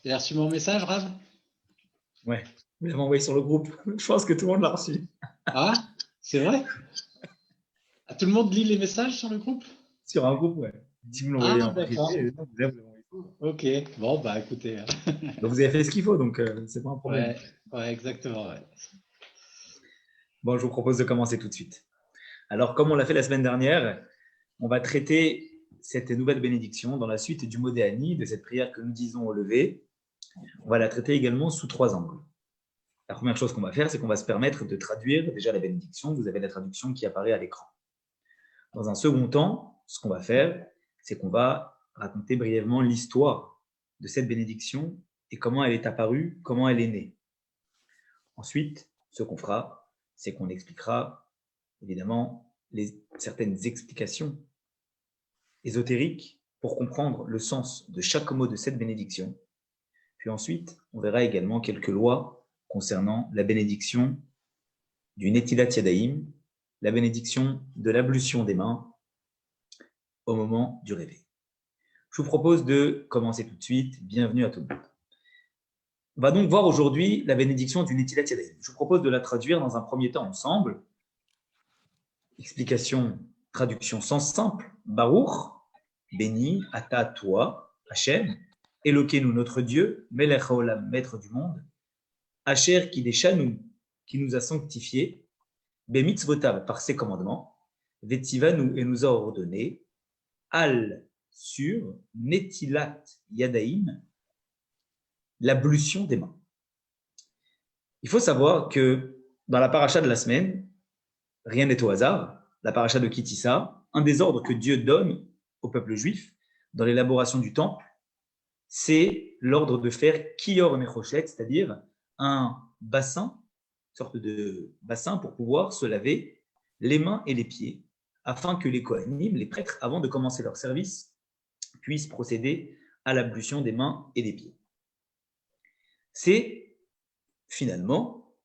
Tu as reçu mon message, Rav? Ouais, vous l'avez envoyé sur le groupe. Je pense que tout le monde l'a reçu. Ah, c'est vrai? Ah, tout le monde lit les messages sur le groupe? Sur un groupe, ouais. Si vous l'envoyez Ah, en d'accord. privé, non, vous l'avez envoyé. Ok. Bon, bah écoutez. Donc vous avez fait ce qu'il faut, donc c'est pas un problème. Ouais, ouais, exactement. Ouais. Bon, je vous propose de commencer tout de suite. Alors, comme on l'a fait la semaine dernière, on va traiter cette nouvelle bénédiction dans la suite du Modéani, de cette prière que nous disons au lever. On va la traiter également sous trois angles. La première chose qu'on va faire, c'est qu'on va se permettre de traduire déjà la bénédiction. Vous avez la traduction qui apparaît à l'écran. Dans un second temps, ce qu'on va faire, c'est qu'on va raconter brièvement l'histoire de cette bénédiction et comment elle est apparue, comment elle est née. Ensuite, ce qu'on fera, c'est qu'on expliquera évidemment certaines explications ésotériques pour comprendre le sens de chaque mot de cette bénédiction. Puis ensuite, on verra également quelques lois concernant la bénédiction du Netilat Yadayim, la bénédiction de l'ablution des mains au moment du réveil. Je vous propose de commencer tout de suite. Bienvenue à tout le monde. On va donc voir aujourd'hui la bénédiction du Netilat Yadayim. Je vous propose de la traduire dans un premier temps ensemble. Explication, traduction sens simple. Baruch, béni, ata, toi, Hachem, Elokeinu, notre Dieu, Melech haolam, maître du monde, Asher kideshanu, qui nous a sanctifiés, Bemitzvotav, par ses commandements, Vetivanu, et nous a ordonné, Al, sur, Netilat Yadaim, l'ablution des mains. Il faut savoir que dans la paracha de la semaine, rien n'est au hasard, la paracha de Kitissa, un des ordres que Dieu donne au peuple juif dans l'élaboration du temple, c'est l'ordre de faire kior mechochet, c'est-à-dire un bassin, une sorte de bassin pour pouvoir se laver les mains et les pieds, afin que les Kohanim, les prêtres, avant de commencer leur service, puissent procéder à l'ablution des mains et des pieds. C'est finalement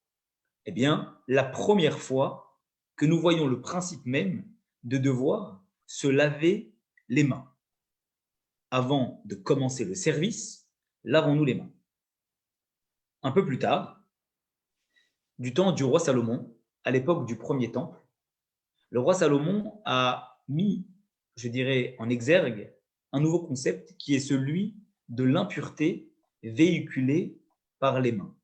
la première fois que nous voyons le principe même de devoir se laver les mains. Avant de commencer le service, lavons-nous les mains. Un peu plus tard, du temps du roi Salomon, à l'époque du premier temple, le roi Salomon a mis, je dirais, en exergue un nouveau concept qui est celui de l'impureté véhiculée par les mains.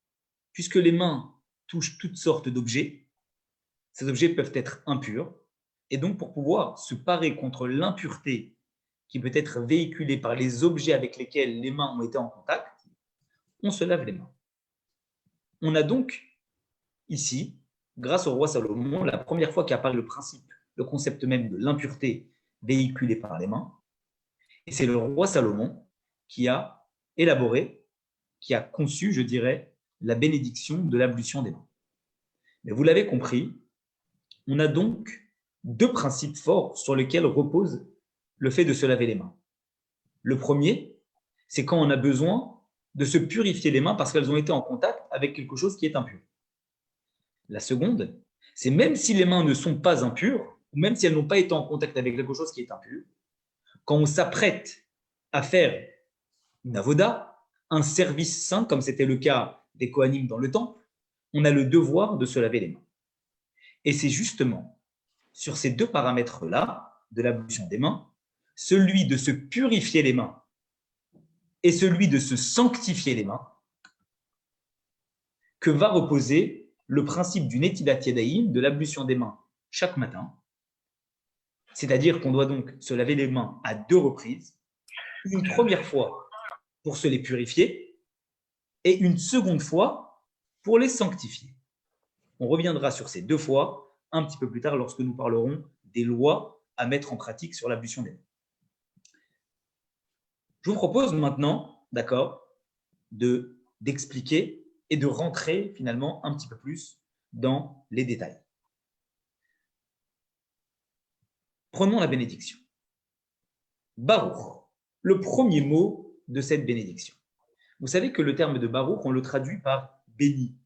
Puisque les mains touchent toutes sortes d'objets, ces objets peuvent être impurs, et donc pour pouvoir se parer contre l'impureté qui peut être véhiculée par les objets avec lesquels les mains ont été en contact, on se lave les mains. On a donc ici, grâce au roi Salomon, la première fois qu'apparaît le principe, le concept même de l'impureté véhiculée par les mains, et c'est le roi Salomon qui a élaboré, qui a conçu, je dirais, la bénédiction de l'ablution des mains. Mais vous l'avez compris, on a donc deux principes forts sur lesquels repose le fait de se laver les mains. Le premier, c'est quand on a besoin de se purifier les mains parce qu'elles ont été en contact avec quelque chose qui est impur. La seconde, c'est même si les mains ne sont pas impures, ou même si elles n'ont pas été en contact avec quelque chose qui est impur, quand on s'apprête à faire une avoda, un service saint, comme c'était le cas des Kohanim dans le temple, on a le devoir de se laver les mains. Et c'est justement sur ces deux paramètres-là, de l'ablution des mains, celui de se purifier les mains et celui de se sanctifier les mains, que va reposer le principe du Netilat Yadayim, de l'ablution des mains chaque matin. C'est-à-dire qu'on doit donc se laver les mains à deux reprises, une première fois pour se les purifier et une seconde fois pour les sanctifier. On reviendra sur ces deux fois un petit peu plus tard lorsque nous parlerons des lois à mettre en pratique sur l'ablution des mains. Je vous propose maintenant, d'accord, d'expliquer et de rentrer finalement un petit peu plus dans les détails. Prenons la bénédiction. Baruch, le premier mot de cette bénédiction. Vous savez que le terme de Baruch, on le traduit par béni.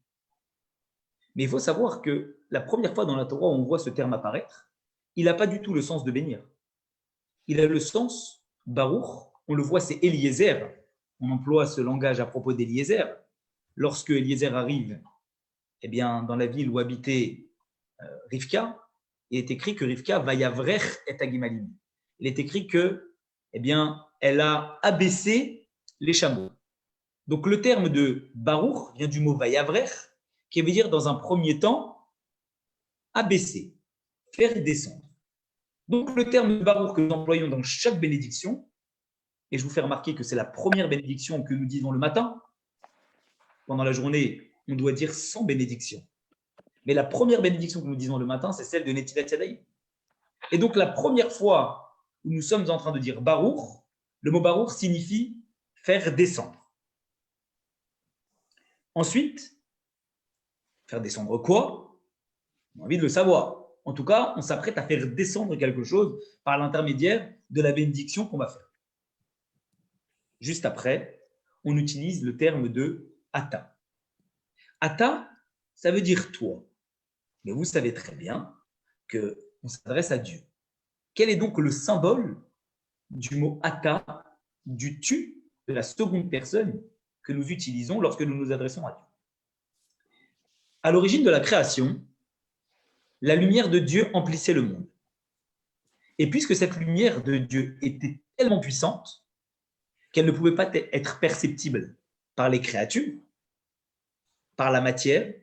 Mais il faut savoir que la première fois dans la Torah où on voit ce terme apparaître, il n'a pas du tout le sens de bénir. Il a le sens, Baruch, on le voit, c'est Eliezer, on emploie ce langage à propos d'Eliezer. Lorsque Eliezer arrive dans la ville où habitait Rivka, il est écrit que Rivka va yavrech et agimalim. Il est écrit que, elle a abaissé les chameaux. Donc le terme de Baruch vient du mot vayavrech, qui veut dire dans un premier temps abaisser, faire descendre. Donc le terme de Baruch que nous employons dans chaque bénédiction, et je vous fais remarquer que c'est la première bénédiction que nous disons le matin. Pendant la journée, on doit dire 100 bénédictions. Mais la première bénédiction que nous disons le matin, c'est celle de Netilat Yadayim. Et donc la première fois où nous sommes en train de dire Baruch, le mot Baruch signifie faire descendre. Ensuite, faire descendre quoi? On a envie de le savoir. En tout cas, on s'apprête à faire descendre quelque chose par l'intermédiaire de la bénédiction qu'on va faire. Juste après, on utilise le terme de Ata. Ata, ça veut dire toi. Mais vous savez très bien qu'on s'adresse à Dieu. Quel est donc le symbole du mot Ata, du tu, de la seconde personne que nous utilisons lorsque nous nous adressons à Dieu? À l'origine de la création, la lumière de Dieu emplissait le monde. Et puisque cette lumière de Dieu était tellement puissante qu'elle ne pouvait pas être perceptible par les créatures, par la matière,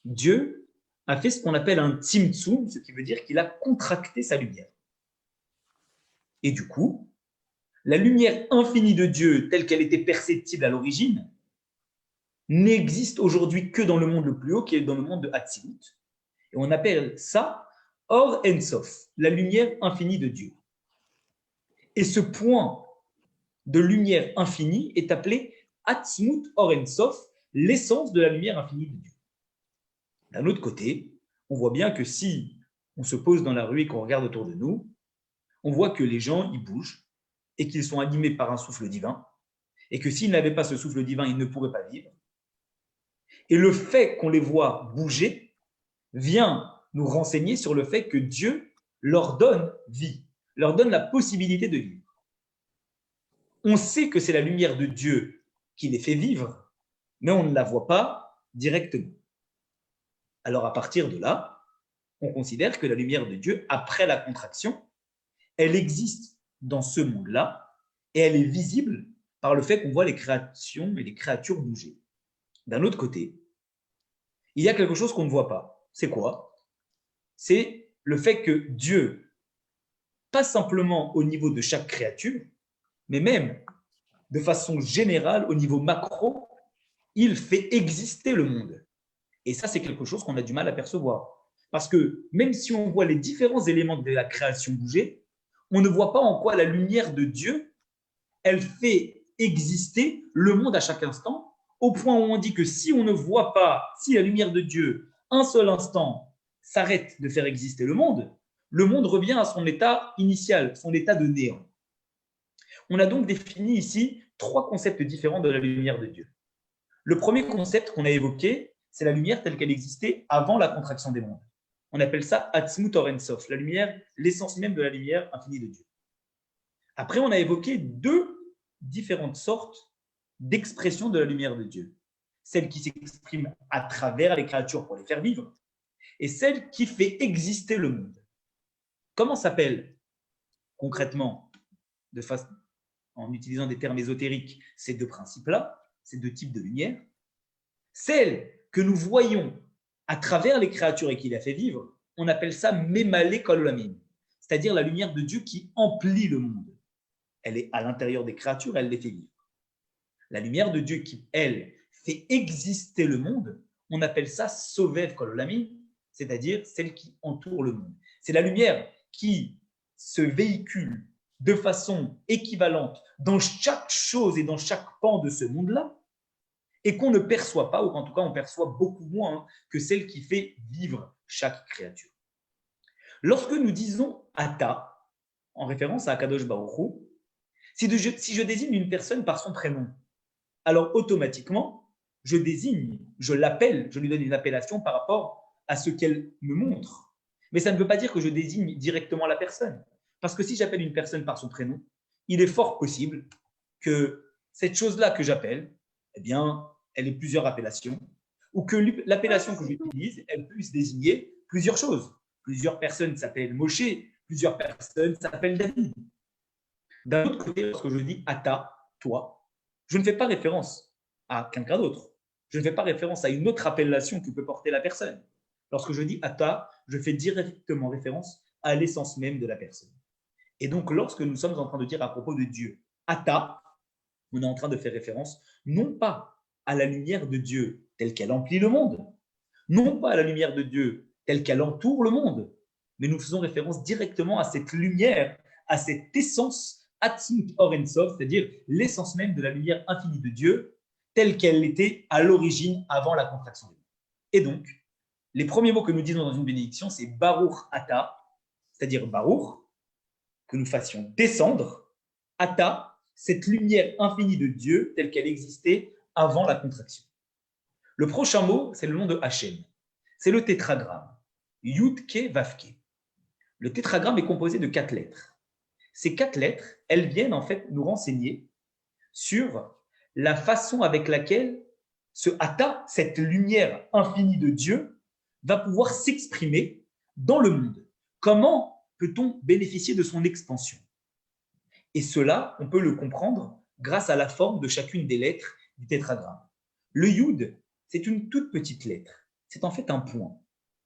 Dieu a fait ce qu'on appelle un tzimtzum, ce qui veut dire qu'il a contracté sa lumière. Et du coup, la lumière infinie de Dieu, telle qu'elle était perceptible à l'origine, n'existe aujourd'hui que dans le monde le plus haut, qui est dans le monde de Hatzilut. Et on appelle ça Or Ensof, la lumière infinie de Dieu. Et ce point de lumière infinie est appelé Atzmut Or Ensof, l'essence de la lumière infinie de Dieu. D'un autre côté, on voit bien que si on se pose dans la rue et qu'on regarde autour de nous, on voit que les gens, ils bougent et qu'ils sont animés par un souffle divin et que s'ils n'avaient pas ce souffle divin, ils ne pourraient pas vivre. Et le fait qu'on les voit bouger vient nous renseigner sur le fait que Dieu leur donne vie, leur donne la possibilité de vivre. On sait que c'est la lumière de Dieu qui les fait vivre, mais on ne la voit pas directement. Alors à partir de là, on considère que la lumière de Dieu, après la contraction, elle existe dans ce monde-là et elle est visible par le fait qu'on voit les créations et les créatures bouger. D'un autre côté, il y a quelque chose qu'on ne voit pas. C'est quoi? C'est le fait que Dieu, pas simplement au niveau de chaque créature, mais même de façon générale, au niveau macro, il fait exister le monde. Et ça, c'est quelque chose qu'on a du mal à percevoir. Parce que même si on voit les différents éléments de la création bouger, on ne voit pas en quoi la lumière de Dieu, elle fait exister le monde à chaque instant, au point où on dit que si on ne voit pas, si la lumière de Dieu, un seul instant, s'arrête de faire exister le monde revient à son état initial, son état de néant. On a donc défini ici 3 concepts différents de la lumière de Dieu. Le premier concept qu'on a évoqué, c'est la lumière telle qu'elle existait avant la contraction des mondes. On appelle ça Atzmut Or Ensof, la lumière, l'essence même de la lumière infinie de Dieu. Après, on a évoqué 2 différentes sortes d'expression de la lumière de Dieu. Celle qui s'exprime à travers les créatures pour les faire vivre et celle qui fait exister le monde. Comment s'appellent concrètement, en utilisant des termes ésotériques, ces 2 principes-là, ces 2 types de lumière? Celle que nous voyons à travers les créatures et qui les fait vivre, on appelle ça Memale Kol Olamim, c'est-à-dire la lumière de Dieu qui emplit le monde. Elle est à l'intérieur des créatures, elle les fait vivre. La lumière de Dieu qui, elle, fait exister le monde, on appelle ça Sovev Kol Olamim, c'est-à-dire celle qui entoure le monde. C'est la lumière qui se véhicule de façon équivalente dans chaque chose et dans chaque pan de ce monde-là, et qu'on ne perçoit pas, ou qu'en tout cas on perçoit beaucoup moins que celle qui fait vivre chaque créature. Lorsque nous disons Ata, en référence à Akadosh Baruch Hu, si je désigne une personne par son prénom, alors automatiquement, je l'appelle, je lui donne une appellation par rapport à ce qu'elle me montre. Mais ça ne veut pas dire que je désigne directement la personne. Parce que si j'appelle une personne par son prénom, il est fort possible que cette chose-là que j'appelle, eh bien, elle ait plusieurs appellations, ou que l'appellation que j'utilise, elle puisse désigner plusieurs choses. Plusieurs personnes s'appellent Moshe, plusieurs personnes s'appellent David. D'un autre côté, lorsque je dis Ata, toi, je ne fais pas référence à quelqu'un d'autre. Je ne fais pas référence à une autre appellation que peut porter la personne. Lorsque je dis Ata, je fais directement référence à l'essence même de la personne. Et donc, lorsque nous sommes en train de dire à propos de Dieu, Ata, on est en train de faire référence non pas à la lumière de Dieu telle qu'elle emplit le monde, non pas à la lumière de Dieu telle qu'elle entoure le monde, mais nous faisons référence directement à cette lumière, à cette essence, Atzmut Or En Sof, c'est-à-dire l'essence même de la lumière infinie de Dieu, telle qu'elle était à l'origine avant la contraction du monde. Et donc, les premiers mots que nous disons dans une bénédiction, c'est Baruch Ata, c'est-à-dire Baruch, que nous fassions descendre, Ata, cette lumière infinie de Dieu telle qu'elle existait avant la contraction. Le prochain mot, c'est le nom de Hachem. C'est le tétragramme, Yud-Ke Vav-Ke. Le tétragramme est composé de 4 lettres. Ces 4 lettres, elles viennent en fait nous renseigner sur la façon avec laquelle ce Ata, cette lumière infinie de Dieu, va pouvoir s'exprimer dans le monde. Comment peut-on bénéficier de son expansion? Et cela, on peut le comprendre grâce à la forme de chacune des lettres du tétragramme. Le Yud, c'est une toute petite lettre. C'est en fait un point.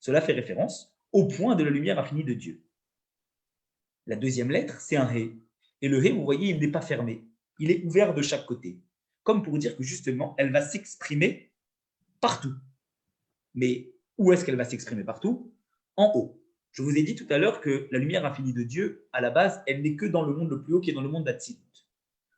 Cela fait référence au point de la lumière infinie de Dieu. La deuxième lettre, c'est un He. Et le He, vous voyez, il n'est pas fermé. Il est ouvert de chaque côté. Comme pour dire que justement, elle va s'exprimer partout. Mais où est-ce qu'elle va s'exprimer partout? En haut. Je vous ai dit tout à l'heure que la lumière infinie de Dieu, à la base, elle n'est que dans le monde le plus haut, qui est dans le monde d'Atsilut.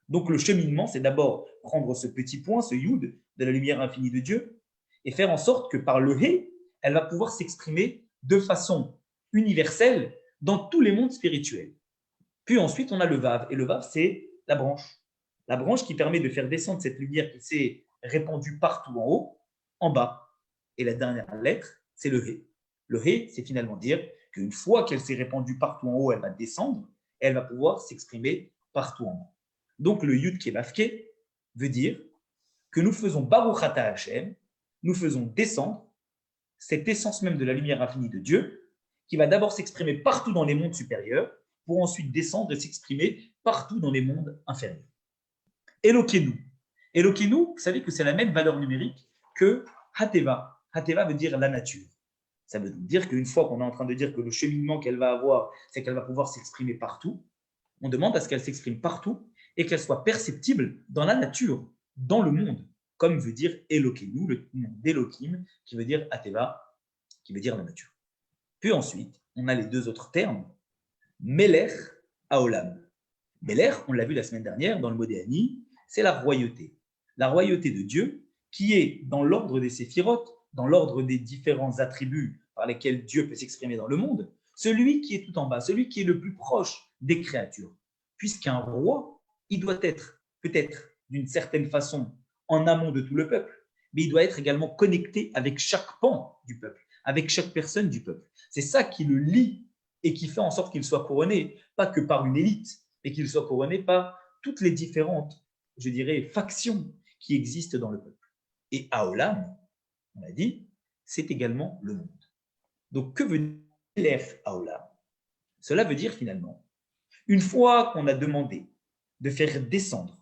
Donc le cheminement, c'est d'abord prendre ce petit point, ce Yud, de la lumière infinie de Dieu, et faire en sorte que par le He, elle va pouvoir s'exprimer de façon universelle dans tous les mondes spirituels. Puis ensuite, on a le Vav, et le Vav, c'est la branche qui permet de faire descendre cette lumière qui s'est répandue partout en haut, en bas. Et la dernière lettre, c'est le He. Le He, c'est finalement dire qu'une fois qu'elle s'est répandue partout en haut, elle va descendre, et elle va pouvoir s'exprimer partout en bas. Donc le Yud Ke veut dire que nous faisons Baruch Ata Hashem, nous faisons descendre cette essence même de la lumière infinie de Dieu, qui va d'abord s'exprimer partout dans les mondes supérieurs, pour ensuite descendre et s'exprimer partout dans les mondes inférieurs. Elokeinu. Elokeinu, vous savez que c'est la même valeur numérique que Hateva. Hateva veut dire la nature. Ça veut dire qu'une fois qu'on est en train de dire que le cheminement qu'elle va avoir, c'est qu'elle va pouvoir s'exprimer partout, on demande à ce qu'elle s'exprime partout et qu'elle soit perceptible dans la nature, dans le monde, comme veut dire Elokeinu, le nom d'Elohim, qui veut dire Hateva, qui veut dire la nature. Puis ensuite, on a les deux autres termes, Melech Haolam. Melech, on l'a vu la semaine dernière dans le Modéani, c'est la royauté. La royauté de Dieu qui est dans l'ordre des séphirotes, dans l'ordre des différents attributs par lesquels Dieu peut s'exprimer dans le monde, celui qui est tout en bas, celui qui est le plus proche des créatures. Puisqu'un roi, il doit être peut-être d'une certaine façon en amont de tout le peuple, mais il doit être également connecté avec chaque pan du peuple, avec chaque personne du peuple. C'est ça qui le lie et qui fait en sorte qu'il soit couronné, pas que par une élite, mais qu'il soit couronné par toutes les différentes, je dirais, factions qui existent dans le peuple. Et Haolam, on a dit, c'est également le monde. Donc, que veut dire Haolam? Cela veut dire finalement, une fois qu'on a demandé de faire descendre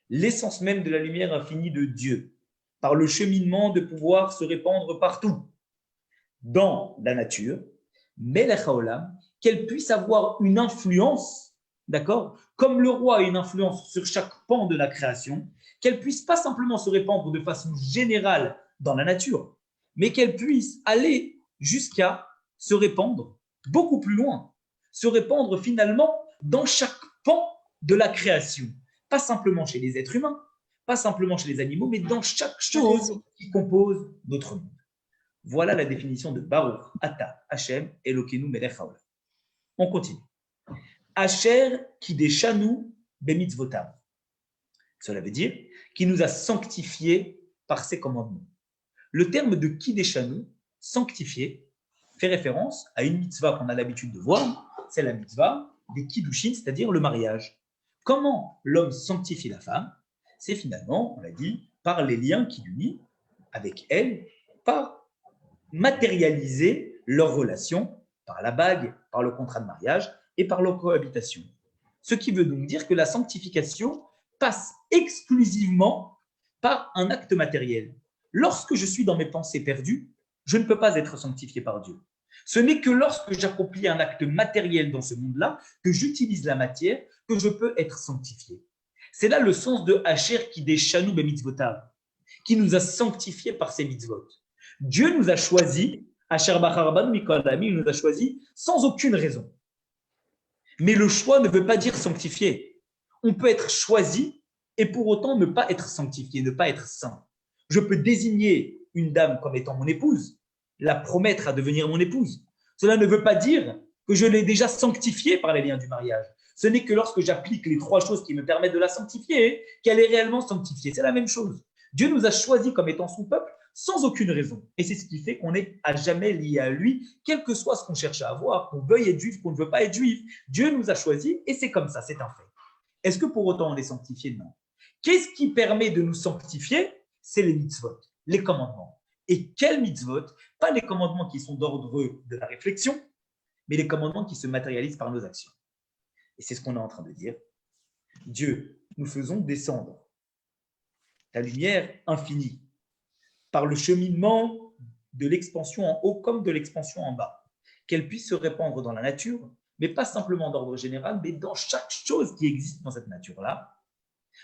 l'essence même de la lumière infinie de Dieu, par le cheminement de pouvoir se répandre partout, dans la nature, Melech Haolam, qu'elle puisse avoir une influence, d'accord, comme le roi a une influence sur chaque pan de la création, qu'elle puisse pas simplement se répandre de façon générale dans la nature, mais qu'elle puisse aller jusqu'à se répandre beaucoup plus loin, se répandre finalement dans chaque pan de la création, pas simplement chez les êtres humains, pas simplement chez les animaux, mais dans chaque chose qui compose notre monde. Voilà la définition de Baruch, Ata, Hashem, Elokeinu, Melech Haolam. On continue. Asher kideshanu bemitzvotav. Cela veut dire qu'il nous a sanctifiés par ses commandements. Le terme de kideshanu, sanctifié, fait référence à une mitzvah qu'on a l'habitude de voir, c'est la mitzvah des kiddushin, c'est-à-dire le mariage. Comment l'homme sanctifie la femme? C'est finalement, on l'a dit, par les liens qui l'unissent avec elle, par matérialiser leur relation par la bague, par le contrat de mariage et par leur cohabitation. Ce qui veut donc dire que la sanctification passe exclusivement par un acte matériel. Lorsque je suis dans mes pensées perdues, je ne peux pas être sanctifié par Dieu. Ce n'est que lorsque j'accomplis un acte matériel dans ce monde-là, que j'utilise la matière, que je peux être sanctifié. C'est là le sens de Asher qui déchanou bemitzvotav, qui nous a sanctifiés par ses mitzvot. Dieu nous a choisis, Asher bacharban mikol ami, il nous a choisis sans aucune raison. Mais le choix ne veut pas dire sanctifié. On peut être choisi et pour autant ne pas être sanctifié, ne pas être saint. Je peux désigner une dame comme étant mon épouse, la promettre à devenir mon épouse. Cela ne veut pas dire que je l'ai déjà sanctifiée par les liens du mariage. Ce n'est que lorsque j'applique les 3 choses qui me permettent de la sanctifier qu'elle est réellement sanctifiée. C'est la même chose. Dieu nous a choisis comme étant son peuple sans aucune raison. Et c'est ce qui fait qu'on est à jamais lié à lui, quel que soit ce qu'on cherche à avoir, qu'on veuille être juif, qu'on ne veut pas être juif. Dieu nous a choisis et c'est comme ça, c'est un fait. Est-ce que pour autant on est sanctifié? Non. Qu'est-ce qui permet de nous sanctifier? C'est les mitzvot, les commandements. Et quels mitzvot? Pas les commandements qui sont d'ordre de la réflexion, mais les commandements qui se matérialisent par nos actions. Et c'est ce qu'on est en train de dire. Dieu, nous faisons descendre ta lumière infinie par le cheminement de l'expansion en haut comme de l'expansion en bas, qu'elle puisse se répandre dans la nature, mais pas simplement d'ordre général, mais dans chaque chose qui existe dans cette nature-là.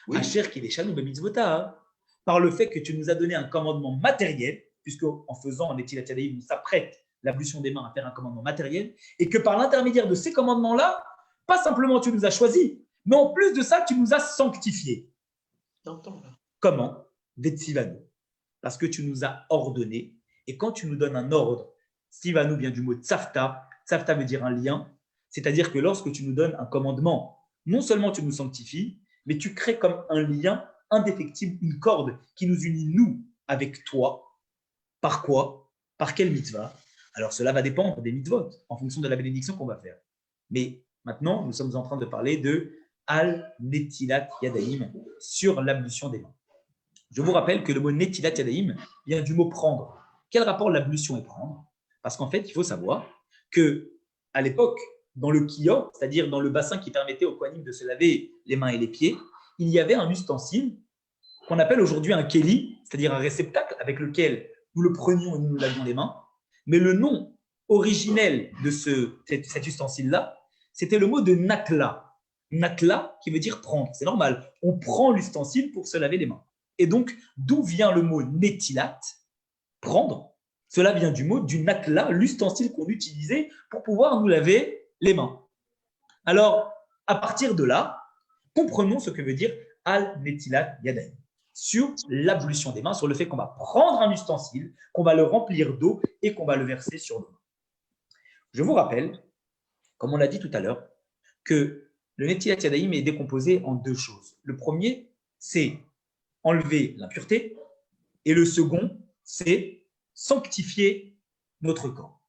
Oui. Asher qui déchanou bemitzvotav, par le fait que tu nous as donné un commandement matériel, puisque en faisant Netilat Yadayim, nous s'apprête l'ablution des mains à faire un commandement matériel, et que par l'intermédiaire de ces commandements-là, pas simplement tu nous as choisis, mais en plus de ça, tu nous as sanctifiés. Comment? Vetsivanu. Parce que tu nous as ordonné, et quand tu nous donnes un ordre, Sivanu vient du mot tsafta, tsafta veut dire un lien, c'est-à-dire que lorsque tu nous donnes un commandement, non seulement tu nous sanctifies, mais tu crées comme un lien indéfectible, une corde qui nous unit, nous, avec toi. Par quoi? Par quelle mitzvah? Alors cela va dépendre des mitzvot, en fonction de la bénédiction qu'on va faire. Mais maintenant, nous sommes en train de parler de Al-Netilat Yadayim, sur l'ablution des mains. Je vous rappelle que le mot Netilat Yadayim vient du mot prendre. Quel rapport l'ablution et prendre? Parce qu'en fait, il faut savoir qu'à l'époque, dans le kior, c'est-à-dire dans le bassin qui permettait aux kohanim de se laver les mains et les pieds, il y avait un ustensile qu'on appelle aujourd'hui un keli, c'est-à-dire un réceptacle avec lequel nous le prenions et nous lavions les mains. Mais le nom originel de cet ustensile-là, c'était le mot de nakla. Nakla qui veut dire prendre. C'est normal. On prend l'ustensile pour se laver les mains. Et donc, d'où vient le mot netilat, prendre? Cela vient du mot du nakla, l'ustensile qu'on utilisait pour pouvoir nous laver les mains. Alors, à partir de là, comprenons ce que veut dire al-netilat yadayim, sur l'ablution des mains, sur le fait qu'on va prendre un ustensile, qu'on va le remplir d'eau et qu'on va le verser sur nos mains. Je vous rappelle, comme on l'a dit tout à l'heure, que le netilat yadayim est décomposé en 2 choses. Le premier, c'est enlever l'impureté, et le second, c'est sanctifier notre corps.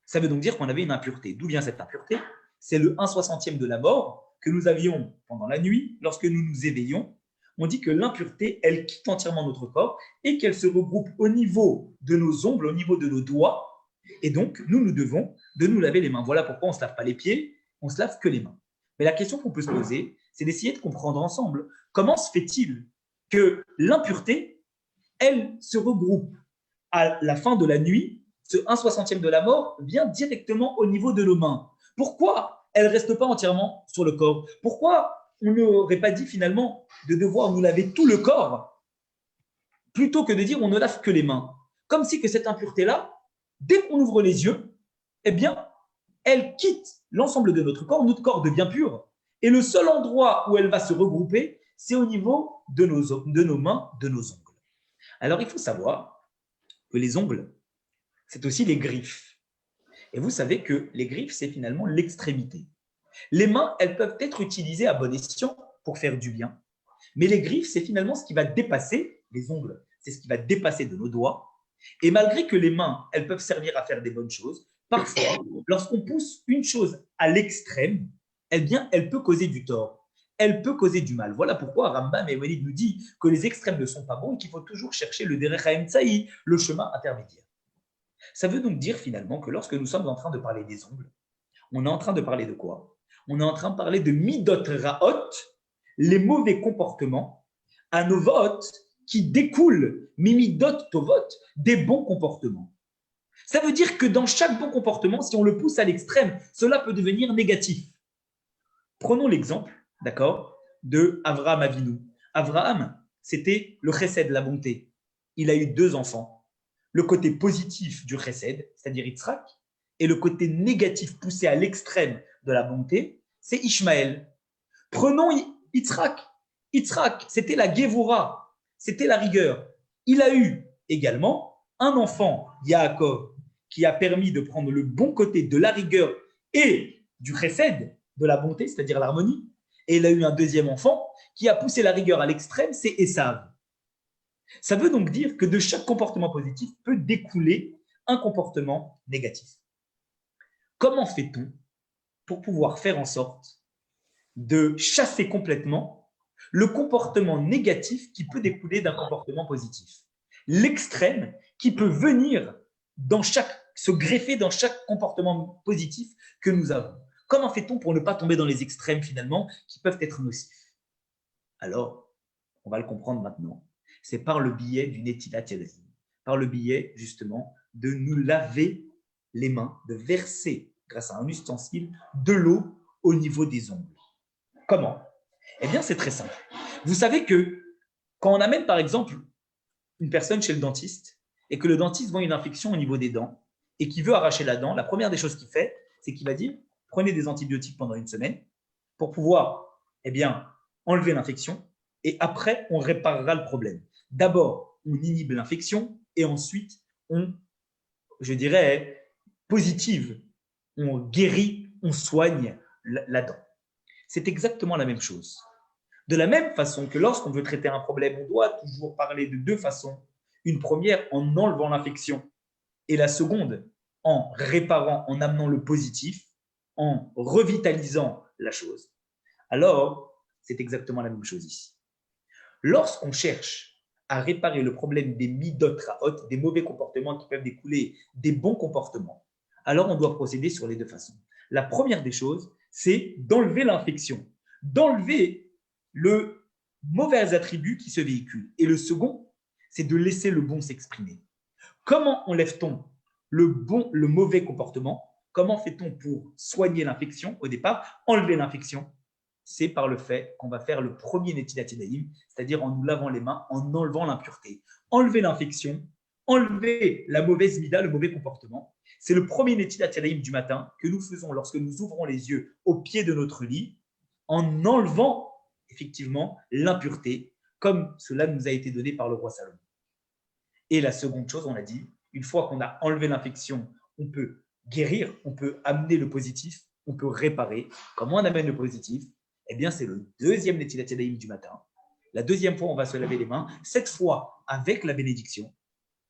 Ça veut donc dire qu'on avait une impureté. D'où vient cette impureté? C'est le 1/60e de la mort que nous avions pendant la nuit, lorsque nous nous éveillons. On dit que l'impureté, elle quitte entièrement notre corps et qu'elle se regroupe au niveau de nos ongles, au niveau de nos doigts. Et donc, nous devons de nous laver les mains. Voilà pourquoi on ne se lave pas les pieds, on se lave que les mains. Mais la question qu'on peut se poser, c'est d'essayer de comprendre ensemble comment se fait-il que l'impureté, elle se regroupe à la fin de la nuit, ce 1/60e de la mort vient directement au niveau de nos mains. Pourquoi elle ne reste pas entièrement sur le corps? Pourquoi on n'aurait pas dit finalement de devoir nous laver tout le corps plutôt que de dire on ne lave que les mains? Comme si que cette impureté-là, dès qu'on ouvre les yeux, eh bien, elle quitte l'ensemble de notre corps devient pur. Et le seul endroit où elle va se regrouper, c'est au niveau de nos mains, de nos ongles. Alors, il faut savoir que les ongles, c'est aussi les griffes. Et vous savez que les griffes, c'est finalement l'extrémité. Les mains, elles peuvent être utilisées à bon escient pour faire du bien. Mais les griffes, c'est finalement ce qui va dépasser les ongles. C'est ce qui va dépasser de nos doigts. Et malgré que les mains, elles peuvent servir à faire des bonnes choses, parfois, lorsqu'on pousse une chose à l'extrême, eh bien, elle peut causer du tort. elle peut causer du mal. Voilà pourquoi Rambam et Walid nous dit que les extrêmes ne sont pas bons et qu'il faut toujours chercher le derech haemtsaï, le chemin intermédiaire. Ça veut donc dire finalement que lorsque nous sommes en train de parler des ongles, on est en train de parler de quoi? On est en train de parler de midot raot, les mauvais comportements, anovot, qui découlent, mimidot tovot, des bons comportements. Ça veut dire que dans chaque bon comportement, si on le pousse à l'extrême, cela peut devenir négatif. Prenons l'exemple, d'accord, de Avraham Avinu. Avraham, c'était le chesed, la bonté. Il a eu 2 enfants. Le côté positif du chesed, c'est-à-dire Yitzhak, et le côté négatif poussé à l'extrême de la bonté, c'est Ishmaël. Prenons Yitzhak. Yitzhak, c'était la Gevura, c'était la rigueur. Il a eu également un enfant, Yaakov, qui a permis de prendre le bon côté de la rigueur et du chesed, de la bonté, c'est-à-dire l'harmonie. Et il a eu un deuxième enfant qui a poussé la rigueur à l'extrême, c'est Esav. Ça veut donc dire que de chaque comportement positif peut découler un comportement négatif. Comment fait-on pour pouvoir faire en sorte de chasser complètement le comportement négatif qui peut découler d'un comportement positif? L'extrême qui peut venir se greffer dans chaque comportement positif que nous avons. Comment fait-on pour ne pas tomber dans les extrêmes finalement qui peuvent être nocifs? Alors, on va le comprendre maintenant. C'est par le biais du Netilat Yadayim, par le biais justement de nous laver les mains, de verser grâce à un ustensile de l'eau au niveau des ongles. Comment? Eh bien, c'est très simple. Vous savez que quand on amène par exemple une personne chez le dentiste et que le dentiste voit une infection au niveau des dents et qu'il veut arracher la dent, la première des choses qu'il fait, c'est qu'il va dire prenez des antibiotiques pendant 1 semaine pour pouvoir enlever l'infection et après, on réparera le problème. D'abord, on inhibe l'infection et ensuite, on positive, on guérit, on soigne la dent. C'est exactement la même chose. De la même façon que lorsqu'on veut traiter un problème, on doit toujours parler de 2 façons. Une première en enlevant l'infection et la seconde en réparant, en amenant le positif, en revitalisant la chose. Alors, c'est exactement la même chose ici. Lorsqu'on cherche à réparer le problème des midot raot, des mauvais comportements qui peuvent découler des bons comportements, alors on doit procéder sur les 2 façons. La première des choses, c'est d'enlever l'infection, d'enlever le mauvais attribut qui se véhicule. Et le second, c'est de laisser le bon s'exprimer. Comment enlève-t-on le mauvais comportement? Comment fait-on pour soigner l'infection au départ, enlever l'infection? C'est par le fait qu'on va faire le premier Netilat Yadayim, c'est-à-dire en nous lavant les mains, en enlevant l'impureté. Enlever l'infection, enlever la mauvaise mida, le mauvais comportement. C'est le premier Netilat Yadayim du matin que nous faisons lorsque nous ouvrons les yeux au pied de notre lit, en enlevant effectivement l'impureté, comme cela nous a été donné par le roi Salomon. Et la seconde chose, on l'a dit, une fois qu'on a enlevé l'infection, on peut guérir, on peut amener le positif, on peut réparer. Comment on amène le positif? Eh bien, c'est le deuxième Netilat Yadayim du matin. La deuxième fois, on va se laver les mains, cette fois avec la bénédiction,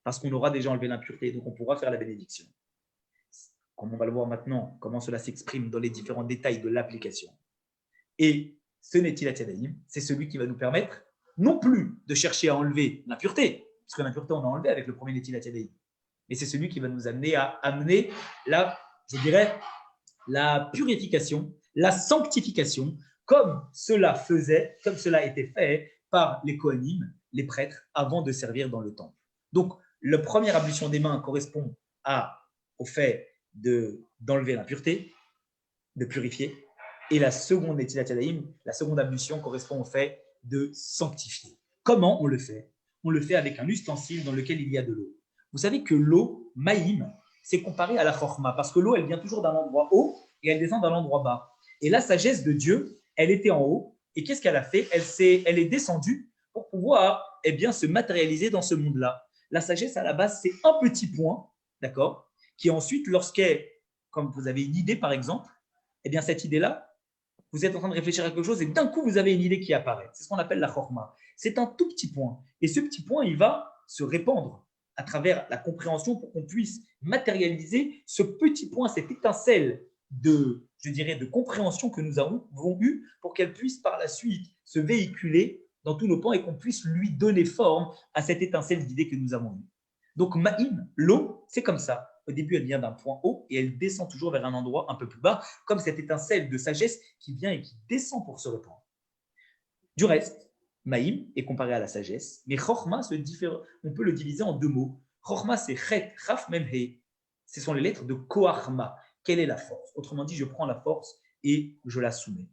parce qu'on aura déjà enlevé l'impureté, donc on pourra faire la bénédiction. Comme on va le voir maintenant, comment cela s'exprime dans les différents détails de l'application. Et ce Netilat Yadayim, c'est celui qui va nous permettre non plus de chercher à enlever l'impureté, parce que l'impureté, on a enlevé avec le premier Netilat Yadayim, mais c'est celui qui va nous amener à amener la purification, la sanctification, comme cela a été fait par les Kohanim, les prêtres, avant de servir dans le temple. Donc, la première ablution des mains correspond au fait d'enlever l'impureté, de purifier, et la seconde Netilat Yadayim, la seconde ablution correspond au fait de sanctifier. Comment on le fait? On le fait avec un ustensile dans lequel il y a de l'eau. Vous savez que l'eau, maïm, c'est comparé à la chorma, parce que l'eau, elle vient toujours d'un endroit haut et elle descend d'un endroit bas. Et la sagesse de Dieu, elle était en haut, et qu'est-ce qu'elle a fait? Elle est descendue pour pouvoir se matérialiser dans ce monde-là. La sagesse, à la base, c'est un petit point, d'accord, qui ensuite, comme vous avez une idée, par exemple, cette idée-là, vous êtes en train de réfléchir à quelque chose et d'un coup, vous avez une idée qui apparaît. C'est ce qu'on appelle la chorma. C'est un tout petit point. Et ce petit point, il va se répandre à travers la compréhension pour qu'on puisse matérialiser ce petit point, cette étincelle je dirais, de compréhension que nous avons eu pour qu'elle puisse par la suite se véhiculer dans tous nos pans et qu'on puisse lui donner forme à cette étincelle d'idée que nous avons eue. Donc, Ma'im, l'eau, c'est comme ça. Au début, elle vient d'un point haut et elle descend toujours vers un endroit un peu plus bas, comme cette étincelle de sagesse qui vient et qui descend pour se répandre. Du reste, Ma'im est comparé à la sagesse, mais Chochma, on peut le diviser en deux mots. Chochma, c'est Chet, Chaf, Mem, He. Ce sont les lettres de Koachma. Quelle est la force? Autrement dit, je prends la force et je la soumets.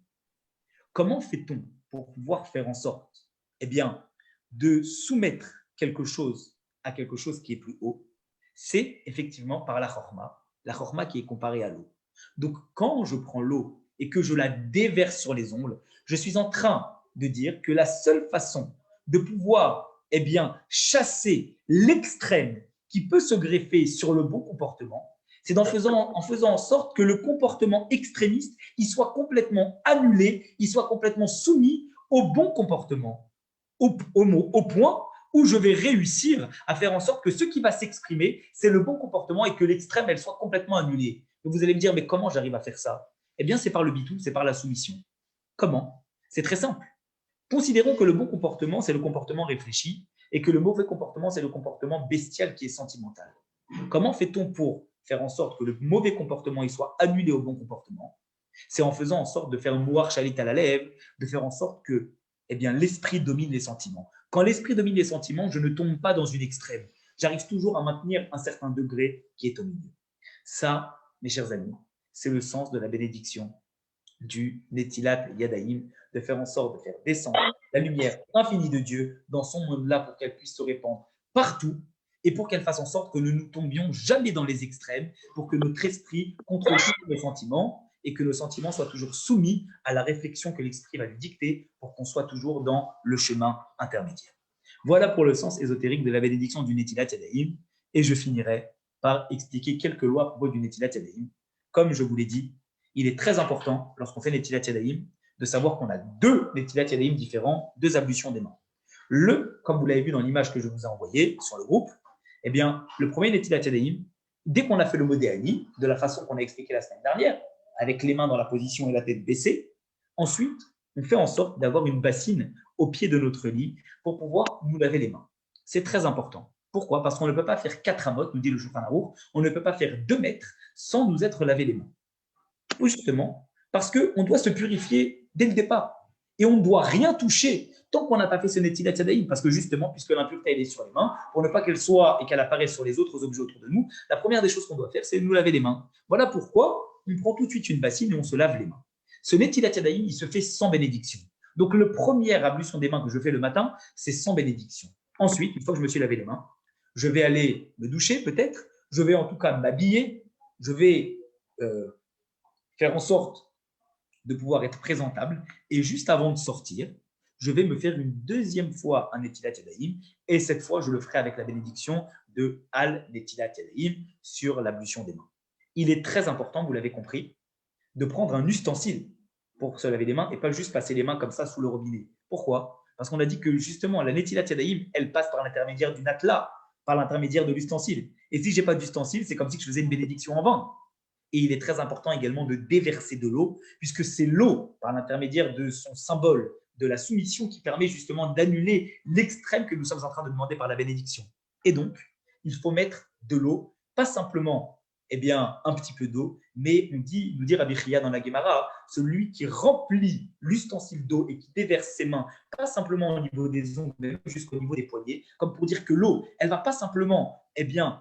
Comment fait-on pour pouvoir faire en sorte, eh bien, de soumettre quelque chose à quelque chose qui est plus haut? C'est effectivement par la chorma qui est comparée à l'eau. Donc, quand je prends l'eau et que je la déverse sur les ongles, je suis en train de dire que la seule façon de pouvoir, eh bien, chasser l'extrême qui peut se greffer sur le bon comportement, c'est en faisant en sorte que le comportement extrémiste il soit complètement annulé, il soit complètement soumis au bon comportement, au point où je vais réussir à faire en sorte que ce qui va s'exprimer, c'est le bon comportement et que l'extrême, elle soit complètement annulée. Donc vous allez me dire, mais comment j'arrive à faire ça? Eh bien, c'est par le bitou, c'est par la soumission. Comment? C'est très simple. Considérons que le bon comportement, c'est le comportement réfléchi et que le mauvais comportement, c'est le comportement bestial qui est sentimental. Comment fait-on pour faire en sorte que le mauvais comportement il soit annulé au bon comportement? C'est en faisant en sorte de faire un mouar chalit à la lèvre, de faire en sorte que eh bien, l'esprit domine les sentiments. Quand l'esprit domine les sentiments, je ne tombe pas dans une extrême. J'arrive toujours à maintenir un certain degré qui est au milieu. Ça, mes chers amis, c'est le sens de la bénédiction du Netilat Yadayim, de faire en sorte de faire descendre la lumière infinie de Dieu dans son monde-là pour qu'elle puisse se répandre partout et pour qu'elle fasse en sorte que nous ne tombions jamais dans les extrêmes, pour que notre esprit contrôle tous nos sentiments et que nos sentiments soient toujours soumis à la réflexion que l'esprit va lui dicter pour qu'on soit toujours dans le chemin intermédiaire. Voilà pour le sens ésotérique de la bénédiction du Netilat Yadayim et je finirai par expliquer quelques lois à propos du Netilat Yadayim. Comme je vous l'ai dit, il est très important, lorsqu'on fait Netilat Yadayim, de savoir qu'on a deux Netilat Yadayim différents, deux ablutions des mains. Comme vous l'avez vu dans l'image que je vous ai envoyée sur le groupe, eh bien, le premier Netilat Yadayim, dès qu'on a fait le modéani, de la façon qu'on a expliqué la semaine dernière, avec les mains dans la position et la tête baissée, ensuite, on fait en sorte d'avoir une bassine au pied de notre lit pour pouvoir nous laver les mains. C'est très important. Pourquoi? Parce qu'on ne peut pas faire 4 amotes, nous dit le Shulchan Aruch, on ne peut pas faire 2 mètres sans nous être lavé les mains. Ou justement, parce qu'on doit se purifier dès le départ. Et on ne doit rien toucher tant qu'on n'a pas fait ce Netilat Yadayim, parce que justement, puisque l'impureté elle est sur les mains, pour ne pas qu'elle soit et qu'elle apparaisse sur les autres objets autour de nous, la première des choses qu'on doit faire, c'est nous laver les mains. Voilà pourquoi on prend tout de suite une bassine et on se lave les mains. Ce Netilat Yadayim, il se fait sans bénédiction. Donc, le premier ablution des mains que je fais le matin, c'est sans bénédiction. Ensuite, une fois que je me suis lavé les mains, je vais aller me doucher peut-être, je vais en tout cas m'habiller, je vais faire en sorte de pouvoir être présentable. Et juste avant de sortir, je vais me faire une deuxième fois un Netilat Yadayim. Et cette fois, je le ferai avec la bénédiction de Al Netilat Yadayim sur l'ablution des mains. Il est très important, vous l'avez compris, de prendre un ustensile pour se laver les mains et pas juste passer les mains comme ça sous le robinet. Pourquoi? Parce qu'on a dit que justement, la Netilat Yadayim, elle passe par l'intermédiaire du natla, par l'intermédiaire de l'ustensile. Et si je n'ai pas d'ustensile, c'est comme si je faisais une bénédiction en vain. Et il est très important également de déverser de l'eau, puisque c'est l'eau, par l'intermédiaire de son symbole, de la soumission, qui permet justement d'annuler l'extrême que nous sommes en train de demander par la bénédiction. Et donc, il faut mettre de l'eau, pas simplement un petit peu d'eau, mais nous dit Rabbi Chia dans la Gemara, celui qui remplit l'ustensile d'eau et qui déverse ses mains, pas simplement au niveau des ongles, mais jusqu'au niveau des poignets, comme pour dire que l'eau, elle ne va pas simplement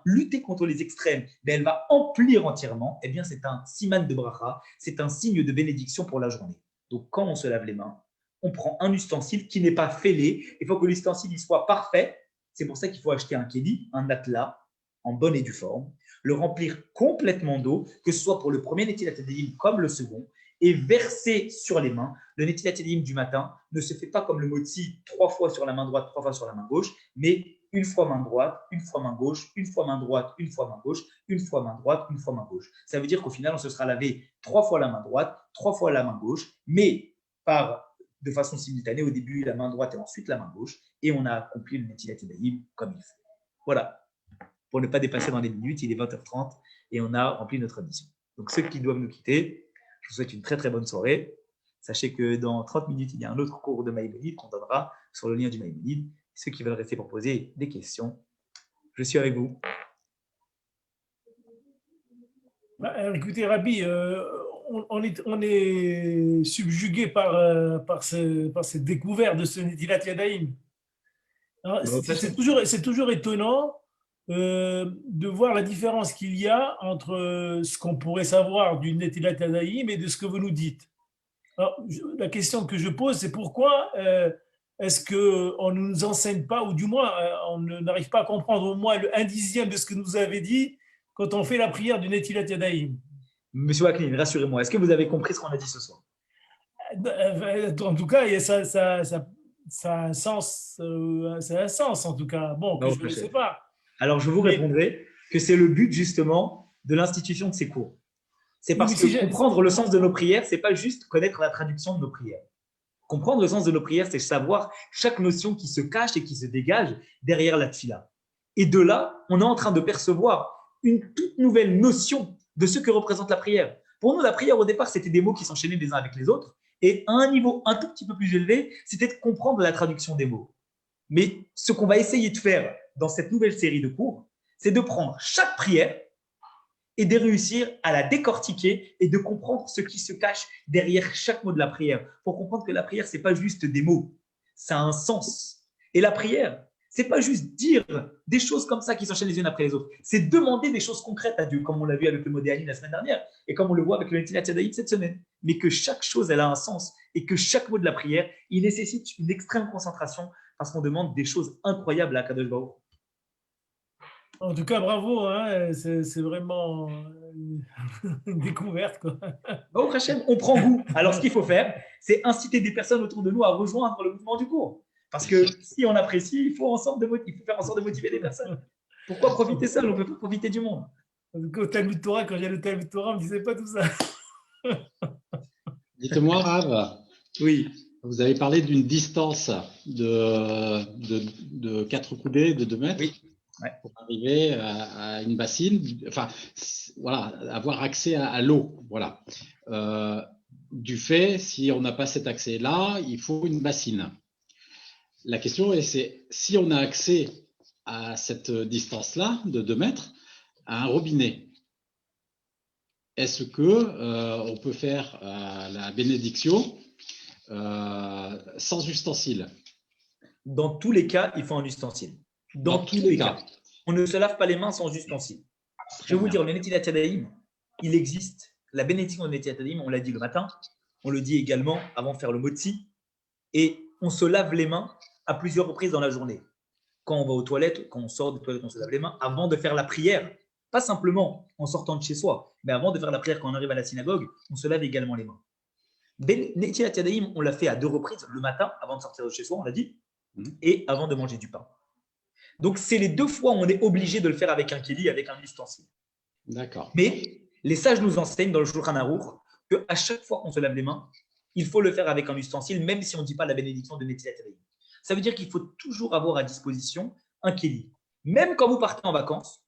lutter contre les extrêmes, mais elle va emplir entièrement, c'est un siman de bracha, c'est un signe de bénédiction pour la journée. Donc, quand on se lave les mains, on prend un ustensile qui n'est pas fêlé, il faut que l'ustensile il soit parfait, c'est pour ça qu'il faut acheter un kéli, un atla, en bonne et due forme, le remplir complètement d'eau, que ce soit pour le premier Netilat Yadayim comme le second, et verser sur les mains. Le Netilat Yadayim du matin ne se fait pas comme le motzi 3 fois sur la main droite, 3 fois sur la main gauche, mais une fois main droite, une fois main gauche, une fois main droite, une fois main gauche, une fois main droite, une fois main gauche. Ça veut dire qu'au final, on se sera lavé 3 fois la main droite, 3 fois la main gauche, mais de façon simultanée, au début la main droite et ensuite la main gauche, et on a accompli le Netilat Yadayim comme il faut. Voilà. Pour ne pas dépasser dans les minutes, il est 20h30 et on a rempli notre mission. Donc, ceux qui doivent nous quitter, je vous souhaite une très, très bonne soirée. Sachez que dans 30 minutes, il y a un autre cours de Maïmonide qu'on donnera sur le lien du Maïmonide. Ceux qui veulent rester pour poser des questions, je suis avec vous. Écoutez, Rabbi, on est subjugué par cette découverte de ce Netilat Yadayim. C'est toujours étonnant de voir la différence qu'il y a entre ce qu'on pourrait savoir du Netilat Yadayim et de ce que vous nous dites. Alors, la question que je pose, c'est pourquoi est-ce qu'on ne nous enseigne pas, ou du moins on n'arrive pas à comprendre au moins un dixième de ce que nous avez dit quand on fait la prière du Netilat Yadayim. Monsieur Waknin, rassurez-moi, est-ce que vous avez compris ce qu'on a dit ce soir? En tout cas, ça a un sens, en tout cas. Bon, que je ne sais pas. Alors, je vous répondrai que c'est le but justement de l'institution de ces cours. C'est parce que comprendre le sens de nos prières, ce n'est pas juste connaître la traduction de nos prières. Comprendre le sens de nos prières, c'est savoir chaque notion qui se cache et qui se dégage derrière la tfila. Et de là, on est en train de percevoir une toute nouvelle notion de ce que représente la prière. Pour nous, la prière, au départ, c'était des mots qui s'enchaînaient les uns avec les autres. Et à un niveau un tout petit peu plus élevé, c'était de comprendre la traduction des mots. Mais ce qu'on va essayer de faire dans cette nouvelle série de cours, c'est de prendre chaque prière et de réussir à la décortiquer et de comprendre ce qui se cache derrière chaque mot de la prière. Pour comprendre que la prière, ce n'est pas juste des mots, ça a un sens. Et la prière, ce n'est pas juste dire des choses comme ça qui s'enchaînent les unes après les autres. C'est demander des choses concrètes à Dieu, comme on l'a vu avec le Modéani la semaine dernière et comme on le voit avec le Netilat Yadayim cette semaine. Mais que chaque chose, elle a un sens et que chaque mot de la prière, il nécessite une extrême concentration parce qu'on demande des choses incroyables à Kadosh Baruch. En tout cas, bravo, hein, c'est vraiment une découverte, quoi. Au prochain, on prend goût. Alors, ce qu'il faut faire, c'est inciter des personnes autour de nous à rejoindre le mouvement du cours. Parce que si on apprécie, il faut faire en sorte de motiver les personnes. Pourquoi profiter seul? On ne peut pas profiter du monde. Au Talmud Torah, quand j'allais au Talmud Torah, on ne me disait pas tout ça. Dites-moi, Rav. Oui. Vous avez parlé d'une distance de 4 coudées, de 2 mètres. Oui. Ouais. Pour arriver à une bassine, enfin, voilà, avoir accès à l'eau. Voilà. Du fait, si on n'a pas cet accès-là, il faut une bassine. La question est, si on a accès à cette distance-là, de 2 mètres, à un robinet, est-ce que on peut faire la bénédiction sans ustensile? Dans tous les cas, il faut un ustensile. Dans tous les cas. On ne se lave pas les mains sans ustensile. Je vais vous dire, le Netilat Yadayim, il existe. La bénédiction de Netilat Yadayim, on l'a dit le matin, on le dit également avant de faire le motzi, et on se lave les mains à plusieurs reprises dans la journée. Quand on va aux toilettes, quand on sort des toilettes, on se lave les mains avant de faire la prière. Pas simplement en sortant de chez soi, mais avant de faire la prière quand on arrive à la synagogue, on se lave également les mains. Netilat Yadayim, on l'a fait à 2 reprises, le matin avant de sortir de chez soi, on l'a dit, et avant de manger du pain. Donc, c'est les 2 fois où on est obligé de le faire avec un kéli, avec un ustensile. D'accord. Mais les sages nous enseignent dans le Shulchan Aruch qu'à chaque fois qu'on se lave les mains, il faut le faire avec un ustensile, même si on ne dit pas la bénédiction de Netilat Yadayim. Ça veut dire qu'il faut toujours avoir à disposition un kéli. Même quand vous partez en vacances,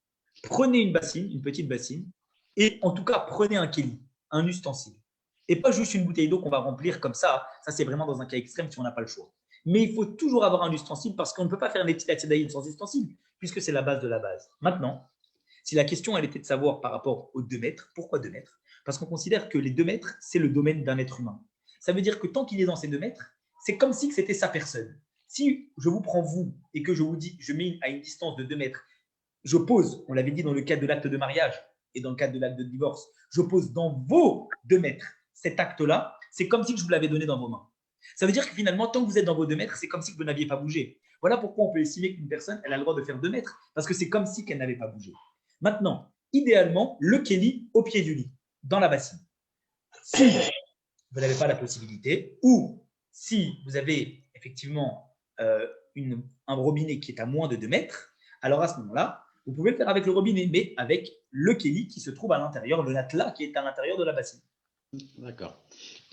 prenez une bassine, une petite bassine, et en tout cas, prenez un kéli, un ustensile. Et pas juste une bouteille d'eau qu'on va remplir comme ça. Ça, c'est vraiment dans un cas extrême si on n'a pas le choix. Mais il faut toujours avoir un ustensile parce qu'on ne peut pas faire Netilat Yadayim sans ustensile, puisque c'est la base de la base. Maintenant, si la question elle était de savoir par rapport aux 2 mètres, pourquoi 2 mètres? Parce qu'on considère que les 2 mètres, c'est le domaine d'un être humain. Ça veut dire que tant qu'il est dans ces 2 mètres, c'est comme si c'était sa personne. Si je vous prends vous et que je vous dis, je mets à une distance de 2 mètres, je pose, on l'avait dit dans le cadre de l'acte de mariage et dans le cadre de l'acte de divorce, je pose dans vos 2 mètres cet acte-là, c'est comme si je vous l'avais donné dans vos mains. Ça veut dire que finalement, tant que vous êtes dans vos 2 mètres, c'est comme si vous n'aviez pas bougé. Voilà pourquoi on peut estimer qu'une personne, elle a le droit de faire 2 mètres, parce que c'est comme si qu'elle n'avait pas bougé. Maintenant, idéalement, le kéli au pied du lit, dans la bassine. Si vous n'avez pas la possibilité, ou si vous avez effectivement un robinet qui est à moins de 2 mètres, alors à ce moment-là, vous pouvez le faire avec le robinet, mais avec le kéli qui se trouve à l'intérieur, le natla qui est à l'intérieur de la bassine. D'accord.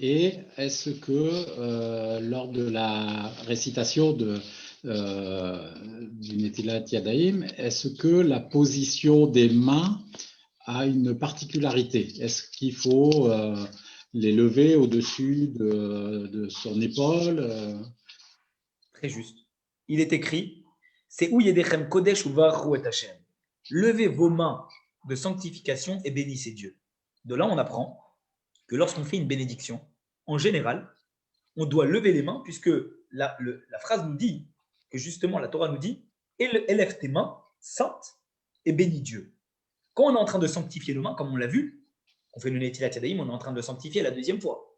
Et est-ce que lors de la récitation du Netilat Yadayim, est-ce que la position des mains a une particularité. Est-ce qu'il faut les lever au-dessus de son épaule Très juste. Il est écrit, c'est où Yedechem Kodesh Uvaru et Hashem. Levez vos mains de sanctification et bénissez Dieu. De là, on apprend que lorsqu'on fait une bénédiction, en général, on doit lever les mains, puisque la phrase nous dit que justement, la Torah nous dit, élève tes mains saintes et bénis Dieu. Quand on est en train de sanctifier nos mains, comme on l'a vu, on fait le Netilat Yadayim, on est en train de sanctifier la deuxième fois,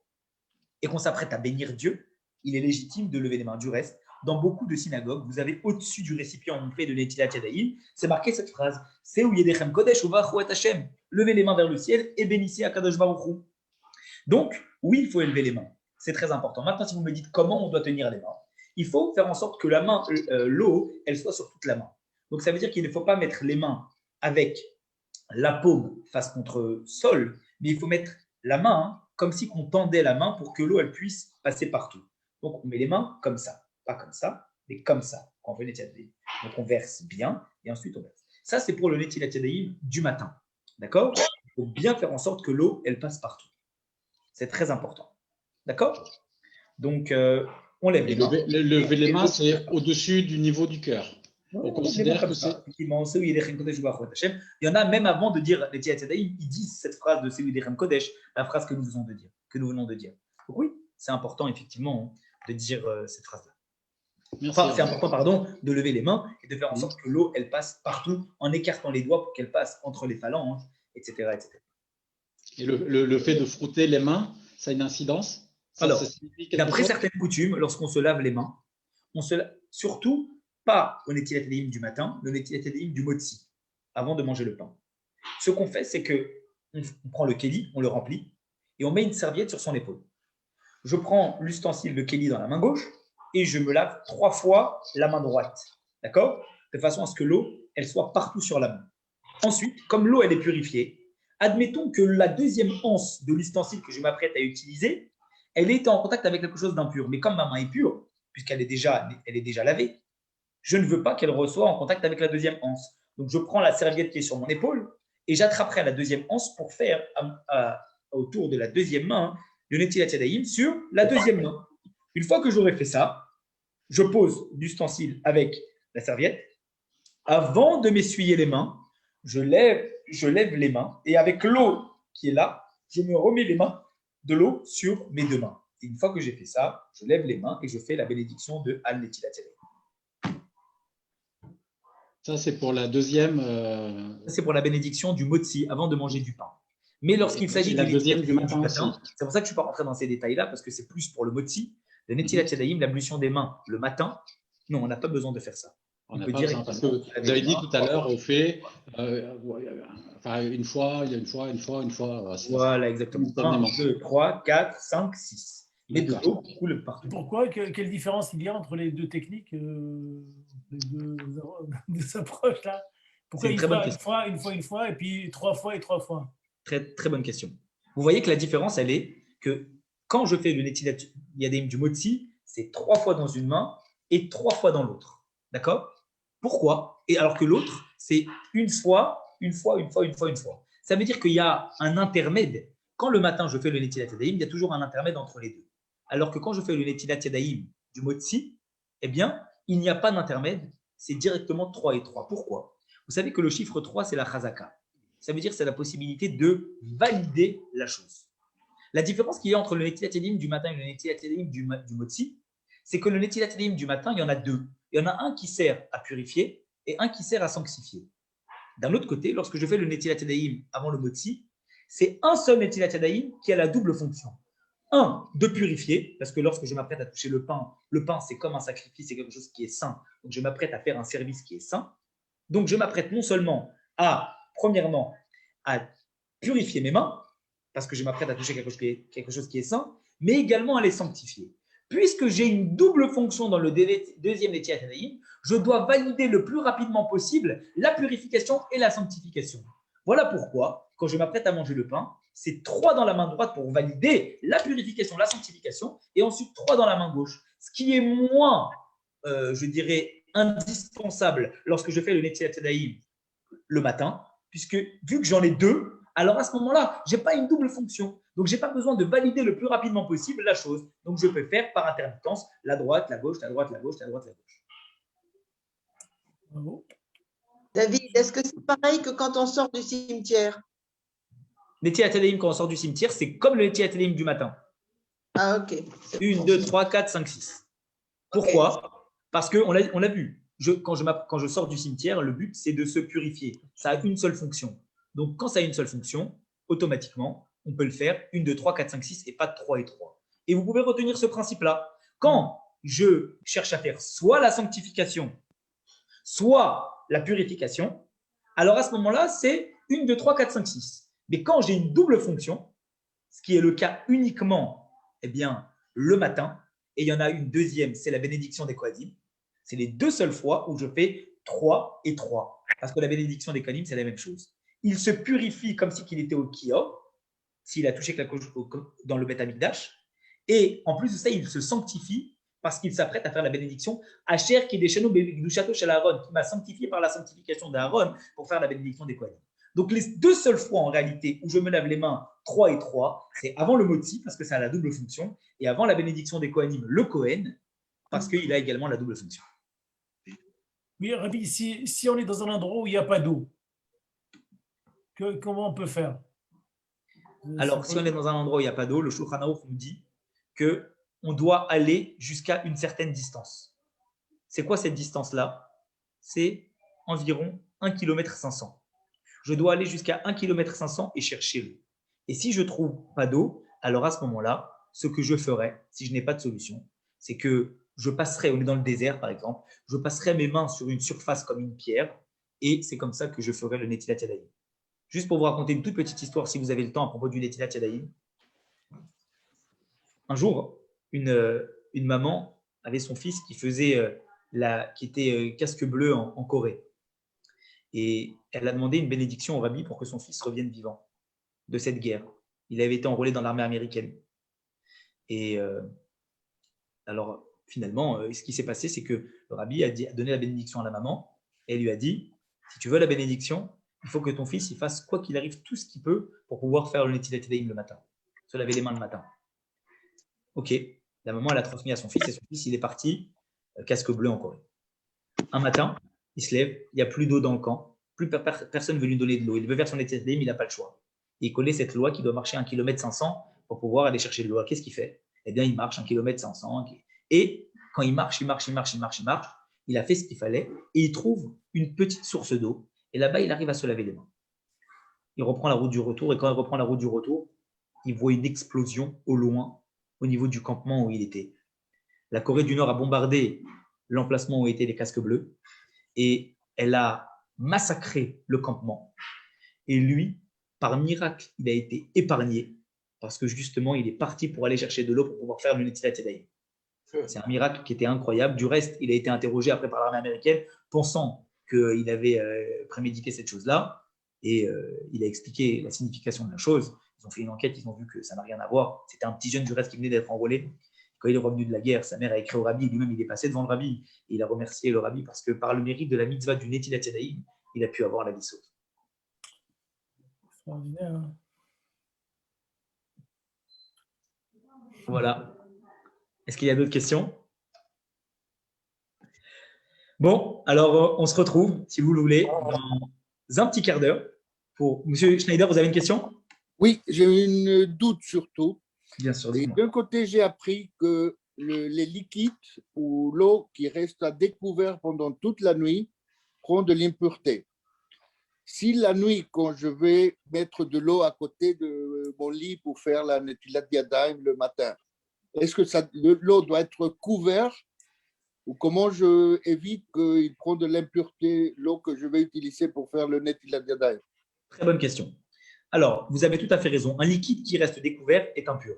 et qu'on s'apprête à bénir Dieu, il est légitime de lever les mains. Du reste, dans beaucoup de synagogues, vous avez au-dessus du récipient où on fait de Netilat Yadayim, c'est marqué cette phrase, c'est où Yedechem Kodesh Uvaru et Hashem. Levez les mains vers le ciel et bénissez Akadosh Baruch Hu. Donc, oui, il faut élever les mains. C'est très important. Maintenant, si vous me dites comment on doit tenir les mains, il faut faire en sorte que la main, l'eau, elle soit sur toute la main. Donc, ça veut dire qu'il ne faut pas mettre les mains avec la paume face contre le sol, mais il faut mettre la main comme si on tendait la main pour que l'eau, elle puisse passer partout. Donc, on met les mains comme ça. Pas comme ça, mais comme ça, quand on fait Netilat Yadayim. Donc, on verse bien et ensuite on verse. Ça, c'est pour le Netilat Yadayim du matin. D'accord? Il faut bien faire en sorte que l'eau, elle passe partout. C'est très important. D'accord? Donc, on lève les mains. Lever les mains, c'est au-dessus du niveau du cœur. On considère que c'est… Effectivement, il y en a même avant de dire les Netilat Yadayim, ils disent cette phrase de Seou Yidechem Kodesh, la phrase que nous venons de dire. Donc oui, c'est important effectivement de dire cette phrase-là. Enfin, c'est important, pardon, de lever les mains et de faire en sorte que l'eau, elle passe partout en écartant les doigts pour qu'elle passe entre les phalanges, etc. etc. Et le fait de frotter les mains, ça a une incidence? Alors, d'après certaines coutumes, lorsqu'on se lave les mains, on se lave surtout pas au Netilat Yadayim du matin, le Netilat Yadayim du motzi, avant de manger le pain. Ce qu'on fait, c'est qu'on prend le kéli, on le remplit, et on met une serviette sur son épaule. Je prends l'ustensile de kéli dans la main gauche, et je me lave 3 fois la main droite. D'accord? De façon à ce que l'eau, elle soit partout sur la main. Ensuite, comme l'eau, elle est purifiée, admettons que la deuxième anse de l'ustensile que je m'apprête à utiliser, elle est en contact avec quelque chose d'impur. Mais comme ma main est pure, puisqu'elle est déjà lavée, je ne veux pas qu'elle soit en contact avec la deuxième anse. Donc, je prends la serviette qui est sur mon épaule et j'attraperai la deuxième anse pour faire autour de la deuxième main le Netilat Yadayim sur la deuxième main. Une fois que j'aurai fait ça, je pose l'ustensile avec la serviette. Avant de m'essuyer les mains, je lève les mains et avec l'eau qui est là, je me remets les mains de l'eau sur mes 2 mains. Et une fois que j'ai fait ça, je lève les mains et je fais la bénédiction de Al-Netilat Yadayim. Ça, c'est pour la deuxième. C'est pour la bénédiction du motzi avant de manger du pain. Mais lorsqu'il s'agit la deuxième du matin, c'est pour ça que je ne suis pas rentré dans ces détails-là, parce que c'est plus pour le motzi. Le Netilat Yadayim, l'ablution des mains le matin, non, on n'a pas besoin de faire ça. On peut dire parce que vous avez dit tout à l'heure, on fait une fois. Voilà, exactement. 1, 2, 3, 4, 5, 6. Mais de l'eau coule partout. Pourquoi? Quelle différence il y a entre les deux techniques, les deux approches-là? Pourquoi une fois, et puis 3 fois et 3 fois? Très, très bonne question. Vous voyez que la différence, elle est que quand je fais le Netilat Yadayim du motzi, c'est 3 fois dans une main et 3 fois dans l'autre. D'accord? Pourquoi? Et alors que l'autre, c'est une fois. Ça veut dire qu'il y a un intermède. Quand le matin, je fais le Netilat Yadayim, il y a toujours un intermède entre les deux. Alors que quand je fais le Netilat Yadayim du motzi, eh bien, il n'y a pas d'intermède, c'est directement 3 et 3. Pourquoi? Vous savez que le chiffre 3, c'est la chazaka. Ça veut dire que c'est la possibilité de valider la chose. La différence qu'il y a entre le Netilat Yadayim du matin et le Netilat Yadayim du motzi, c'est que le Netilat Yadayim du matin, il y en a 2. Il y en a un qui sert à purifier et un qui sert à sanctifier. D'un autre côté, lorsque je fais le Netilat Yadayim avant le motzi, c'est un seul Netilat Yadayim qui a la double fonction. Un, de purifier, parce que lorsque je m'apprête à toucher le pain, c'est comme un sacrifice, c'est quelque chose qui est saint. Donc, je m'apprête à faire un service qui est saint. Donc, je m'apprête non seulement premièrement, à purifier mes mains, parce que je m'apprête à toucher quelque chose qui est saint, mais également à les sanctifier. Puisque j'ai une double fonction dans le deuxième Netilat Yadayim, je dois valider le plus rapidement possible la purification et la sanctification. Voilà pourquoi, quand je m'apprête à manger le pain, c'est 3 dans la main droite pour valider la purification, la sanctification, et ensuite 3 dans la main gauche. Ce qui est moins, je dirais, indispensable lorsque je fais le Netilat Yadayim le matin, puisque vu que j'en ai deux, alors à ce moment-là, je n'ai pas une double fonction. Donc, je n'ai pas besoin de valider le plus rapidement possible la chose. Donc, je peux faire par intermittence la droite, la gauche, la droite, la gauche, la droite, la gauche. Bravo. David, est-ce que c'est pareil que quand on sort du cimetière? Netilat Yadayim, quand on sort du cimetière, c'est comme le Netilat Yadayim du matin. Ah, ok. 1, 2, 3, 4, 5, 6. Pourquoi? Parce qu'on l'a vu. Quand je sors du cimetière, le but, c'est de se purifier. Ça a une seule fonction. Donc, quand ça a une seule fonction, automatiquement, on peut le faire 1, 2, 3, 4, 5, 6 et pas 3 et 3. Et vous pouvez retenir ce principe-là. Quand je cherche à faire soit la sanctification, soit la purification, alors à ce moment-là, c'est 1, 2, 3, 4, 5, 6. Mais quand j'ai une double fonction, ce qui est le cas uniquement le matin, et il y en a une deuxième, c'est la bénédiction des Kohanim. C'est les deux seules fois où je fais 3 et 3. Parce que la bénédiction des Kohanim, c'est la même chose. Il se purifie comme s'il était au Kior, s'il a touché quelque chose dans le Beth Amikdash. Et en plus de ça, il se sanctifie parce qu'il s'apprête à faire la bénédiction Asher Kideshenu Be'Kdushato Shel Aaron, qui m'a sanctifié par la sanctification d'Aaron pour faire la bénédiction des Kohanim. Donc, les deux seules fois en réalité où je me lave les mains 3 et 3, c'est avant le motzi, parce que ça a la double fonction, et avant la bénédiction des Kohanim, le Kohen, parce qu'il a également la double fonction. Mais Rabbi, si on est dans un endroit où il n'y a pas d'eau, comment on peut faire? Alors, si on est dans un endroit où il n'y a pas d'eau, le Shulchan Aruch nous dit qu'on doit aller jusqu'à une certaine distance. C'est quoi cette distance-là? C'est environ 1,5 km. Je dois aller jusqu'à 1,5 km et chercher l'eau. Et si je ne trouve pas d'eau, alors à ce moment-là, ce que je ferai, si je n'ai pas de solution, c'est que je passerai, on est dans le désert par exemple, je passerai mes mains sur une surface comme une pierre, et c'est comme ça que je ferai le Netilat Yadayim. Juste pour vous raconter une toute petite histoire, si vous avez le temps, à propos du Netilat Yadayim. Un jour, une maman avait son fils qui faisait qui était casque bleu en Corée. Et elle a demandé une bénédiction au rabbi pour que son fils revienne vivant de cette guerre. Il avait été enrôlé dans l'armée américaine. Et alors, finalement, ce qui s'est passé, c'est que le rabbi a donné la bénédiction à la maman et elle lui a dit, si tu veux la bénédiction, il faut que ton fils il fasse quoi qu'il arrive tout ce qu'il peut pour pouvoir faire le Netilat Yadayim le matin, se laver les mains le matin. Ok, la maman elle a transmis à son fils et son fils il est parti casque bleu en Corée. Un matin, il se lève, il n'y a plus d'eau dans le camp, plus personne ne veut lui donner de l'eau. Il veut faire son Netilat Yadayim, il n'a pas le choix. Et il connaît cette loi qui doit marcher 1,5 km pour pouvoir aller chercher de l'eau. Qu'est-ce qu'il fait? Eh bien, il marche 1,5 km. Et quand il marche, il a fait ce qu'il fallait et il trouve une petite source d'eau. Et là-bas, il arrive à se laver les mains. Il reprend la route du retour et quand il reprend la route du retour, il voit une explosion au loin au niveau du campement où il était. La Corée du Nord a bombardé l'emplacement où étaient les casques bleus et elle a massacré le campement. Et lui, par miracle, il a été épargné parce que justement, il est parti pour aller chercher de l'eau pour pouvoir faire le Netilat Yadayim. C'est un miracle qui était incroyable. Du reste, il a été interrogé après par l'armée américaine, pensant qu'il avait prémédité cette chose-là. Et il a expliqué la signification de la chose. Ils ont fait une enquête, ils ont vu que ça n'a rien à voir. C'était un petit jeune du reste qui venait d'être enrôlé. Quand il est revenu de la guerre, sa mère a écrit au rabbi, lui-même il est passé devant le rabbi. Et il a remercié le rabbi parce que par le mérite de la mitzvah du Netilat Yadayim, il a pu avoir la vie sauve. Extraordinaire. Voilà. Est-ce qu'il y a d'autres questions? Bon, alors on se retrouve, si vous le voulez, dans un petit quart d'heure. Monsieur Schneider, vous avez une question? Oui, j'ai une doute surtout. Bien sûr. D'un côté, j'ai appris que les liquides ou l'eau qui reste à découvert pendant toute la nuit prend de l'impureté. Si la nuit, quand je vais mettre de l'eau à côté de mon lit pour faire la Netilat Yadayim le matin, est-ce que l'eau doit être couverte ou comment je évite qu'il prenne de l'impureté, l'eau que je vais utiliser pour faire le Netilat Yadayim? Très bonne question. Alors, vous avez tout à fait raison. Un liquide qui reste découvert est impur.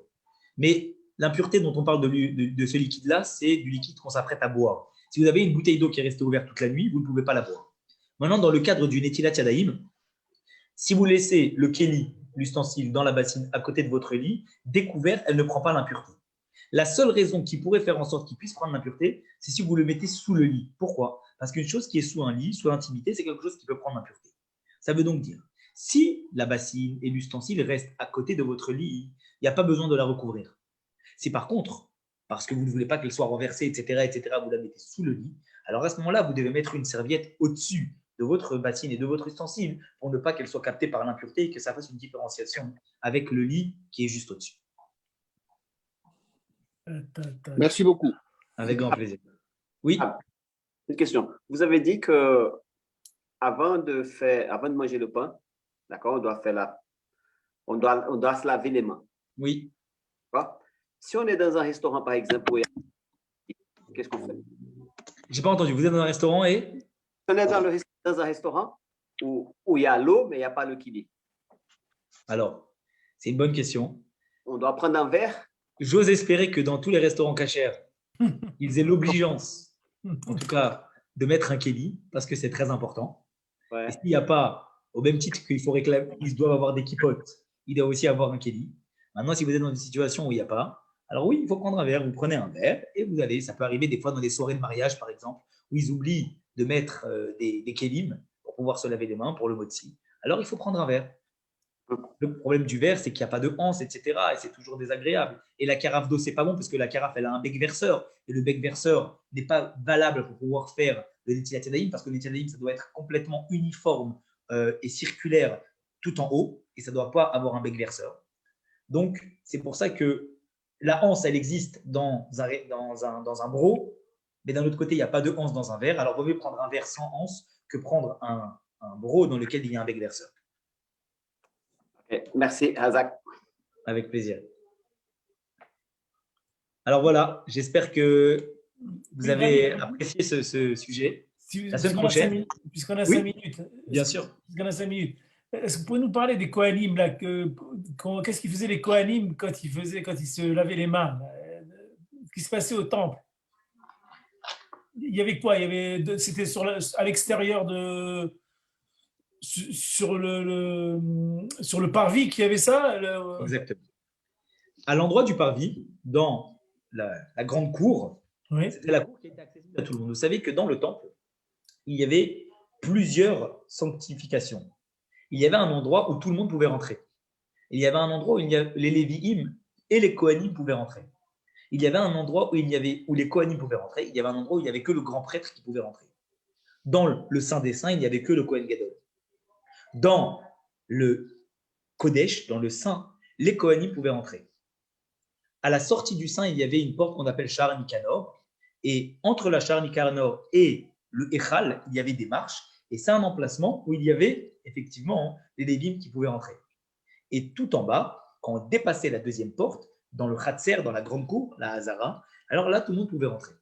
Mais l'impureté dont on parle de ce liquide-là, c'est du liquide qu'on s'apprête à boire. Si vous avez une bouteille d'eau qui est restée ouverte toute la nuit, vous ne pouvez pas la boire. Maintenant, dans le cadre du Netilat Yadayim, si vous laissez le kéli, l'ustensile, dans la bassine à côté de votre lit, découverte, elle ne prend pas l'impureté. La seule raison qui pourrait faire en sorte qu'il puisse prendre l'impureté, c'est si vous le mettez sous le lit. Pourquoi? Parce qu'une chose qui est sous un lit, sous l'intimité, c'est quelque chose qui peut prendre l'impureté. Ça veut donc dire, Si la bassine et l'ustensile restent à côté de votre lit, il n'y a pas besoin de la recouvrir. Si par contre, parce que vous ne voulez pas qu'elle soit renversée, etc., vous la mettez sous le lit, alors à ce moment-là, vous devez mettre une serviette au-dessus de votre bassine et de votre ustensile pour ne pas qu'elle soit captée par l'impureté et que ça fasse une différenciation avec le lit qui est juste au-dessus. Merci beaucoup. Avec grand plaisir. Oui. Une question. Vous avez dit que avant de manger le pain, d'accord, on doit se laver les mains. Oui. D'accord? Si on est dans un restaurant, par exemple, qu'est-ce qu'on fait? J'ai pas entendu. Vous êtes dans un restaurant et Si on est dans un restaurant où il y a l'eau, mais il n'y a pas le kili. Alors, c'est une bonne question. On doit prendre un verre. J'ose espérer que dans tous les restaurants cachers, ils aient l'obligeance, en tout cas, de mettre un kéli, parce que c'est très important. Ouais. Et s'il n'y a pas, au même titre qu'il faut réclamer, ils doivent avoir des kipotes, il doit aussi avoir un kéli. Maintenant, si vous êtes dans une situation où il n'y a pas, alors oui, il faut prendre un verre. Vous prenez un verre et vous allez. Ça peut arriver des fois dans des soirées de mariage, par exemple, où ils oublient de mettre des kélim pour pouvoir se laver les mains pour le motzi. Alors, il faut prendre un verre. Le problème du verre, c'est qu'il n'y a pas de anse, etc. Et c'est toujours désagréable. Et la carafe d'eau, c'est pas bon parce que la carafe, elle a un bec verseur. Et le bec verseur n'est pas valable pour pouvoir faire le Netilat Yadayim parce que le Netilat Yadayim, ça doit être complètement uniforme et circulaire tout en haut. Et ça ne doit pas avoir un bec verseur. Donc, c'est pour ça que la anse, elle existe dans un broc. Mais d'un autre côté, il n'y a pas de anse dans un verre. Alors, il vaut mieux prendre un verre sans anse que prendre un broc dans lequel il y a un bec verseur. Okay. Merci, Hazak. Avec plaisir. Alors voilà, j'espère que vous avez apprécié ce sujet. La semaine prochaine. Puisqu'on a 5 minutes. Bien sûr. Puisqu'on a 5 minutes. Est-ce que vous pouvez nous parler des Kohanim là, qu'est-ce qu'ils faisaient les Kohanim quand ils se lavaient les mains? Ce qui se passait au temple? Il y avait quoi? C'était à l'extérieur sur le parvis qu'il y avait ça? Exactement. À l'endroit du parvis, dans la grande cour, Oui. c'était la cour qui était accessible à tout le monde. Vous savez que dans le temple, il y avait plusieurs sanctifications. Il y avait un endroit où tout le monde pouvait rentrer. Il y avait un endroit où les Lévi'im et les Kohanim pouvaient rentrer. Il y avait un endroit où les Kohanim pouvaient rentrer. Il y avait un endroit où il n'y avait que le grand prêtre qui pouvait rentrer. Dans le Saint des Saints, il n'y avait que le Kohen Gadol. Dans le Kodesh, dans le Saint, les Kohanim pouvaient rentrer. À la sortie du Saint, il y avait une porte qu'on appelle Sha'ar Nikanor. Et entre la Sha'ar Nikanor et le Echal, il y avait des marches. Et c'est un emplacement où il y avait effectivement les Lévim qui pouvaient rentrer. Et tout en bas, quand on dépassait la deuxième porte, dans le Khatser, dans la grande cour, la Hazara, alors là, tout le monde pouvait rentrer.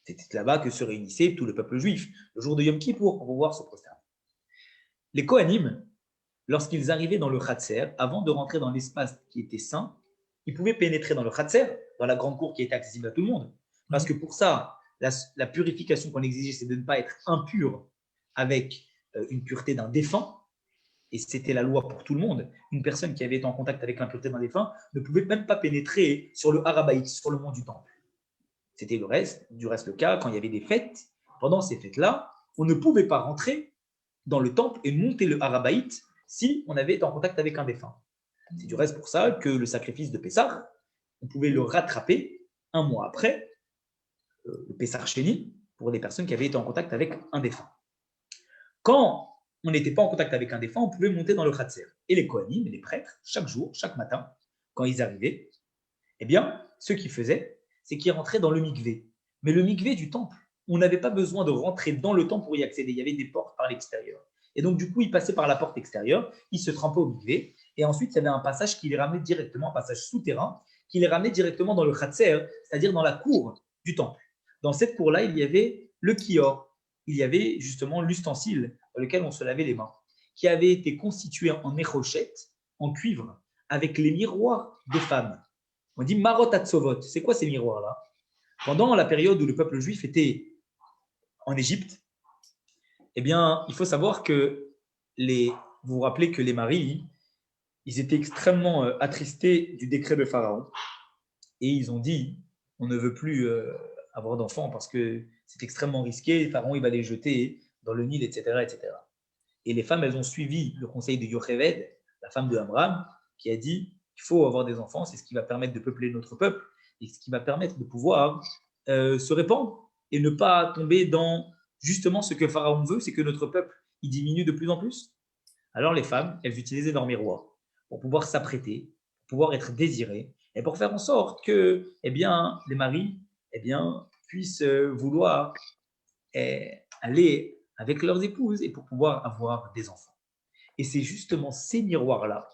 C'était là-bas que se réunissait tout le peuple juif, le jour de Yom Kippour, pour pouvoir se prosterner. Les Kohanim, lorsqu'ils arrivaient dans le Khatser, avant de rentrer dans l'espace qui était saint, ils pouvaient pénétrer dans le Khatser, dans la grande cour qui était accessible à tout le monde. Parce que pour ça, la purification qu'on exigeait, c'est de ne pas être impur avec une pureté d'un défunt. Et c'était la loi pour tout le monde. Une personne qui avait été en contact avec l'impureté d'un défunt ne pouvait même pas pénétrer sur le Harabaït, sur le mont du Temple. C'était du reste le cas quand il y avait des fêtes. Pendant ces fêtes-là, on ne pouvait pas rentrer dans le temple et monter le Harabaït si on avait été en contact avec un défunt. C'est du reste pour ça que le sacrifice de Pessah, on pouvait le rattraper un mois après, le Pessah Sheni, pour des personnes qui avaient été en contact avec un défunt. Quand on n'était pas en contact avec un défunt, on pouvait monter dans le Khatser. Et les Kohanim, les prêtres, chaque jour, chaque matin, quand ils arrivaient, eh bien, ce qu'ils faisaient, c'est qu'ils rentraient dans le mikvé. Mais le mikvé du temple, on n'avait pas besoin de rentrer dans le temple pour y accéder. Il y avait des portes par l'extérieur. Et donc, du coup, ils passaient par la porte extérieure, ils se trempaient au mikvé, et ensuite, il y avait un passage qui les ramenait directement, un passage souterrain, qui les ramenait directement dans le Khatser, c'est-à-dire dans la cour du temple. Dans cette cour-là, il y avait le kior. Il y avait justement l'ustensile dans lequel on se lavait les mains, qui avait été constitué en érochette, en cuivre, avec les miroirs des femmes. On dit marot atzovot. C'est quoi ces miroirs-là? Pendant la période où le peuple juif était en Égypte, eh bien, il faut savoir que vous vous rappelez que les maris, ils étaient extrêmement attristés du décret de Pharaon. Et ils ont dit, on ne veut plus avoir d'enfants parce que c'est extrêmement risqué. Pharaon, il va les jeter dans le Nil, etc., etc. Et les femmes, elles ont suivi le conseil de Yocheved, la femme de Abraham, qui a dit qu'il faut avoir des enfants, c'est ce qui va permettre de peupler notre peuple et ce qui va permettre de pouvoir se répandre et ne pas tomber dans justement ce que Pharaon veut, c'est que notre peuple il diminue de plus en plus. Alors les femmes, elles utilisaient leur miroir pour pouvoir s'apprêter, pour pouvoir être désirées et pour faire en sorte que les maris puissent vouloir aller avec leurs épouses et pour pouvoir avoir des enfants. Et c'est justement ces miroirs-là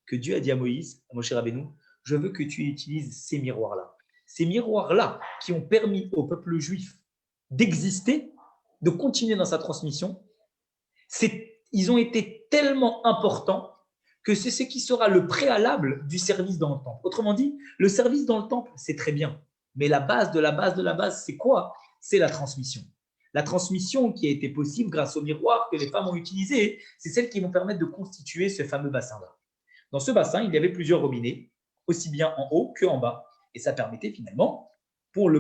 que Dieu a dit à Moïse, à Moshe Rabbeinu, je veux que tu utilises ces miroirs-là. Ces miroirs-là qui ont permis au peuple juif d'exister, de continuer dans sa transmission, ils ont été tellement importants que c'est ce qui sera le préalable du service dans le temple. Autrement dit, le service dans le temple, c'est très bien. Mais la base de la base de la base, c'est quoi? C'est la transmission. La transmission qui a été possible grâce aux miroirs que les femmes ont utilisés, c'est celles qui vont permettre de constituer ce fameux bassin-là. Dans ce bassin, il y avait plusieurs robinets, aussi bien en haut qu'en bas. Et ça permettait finalement, pour le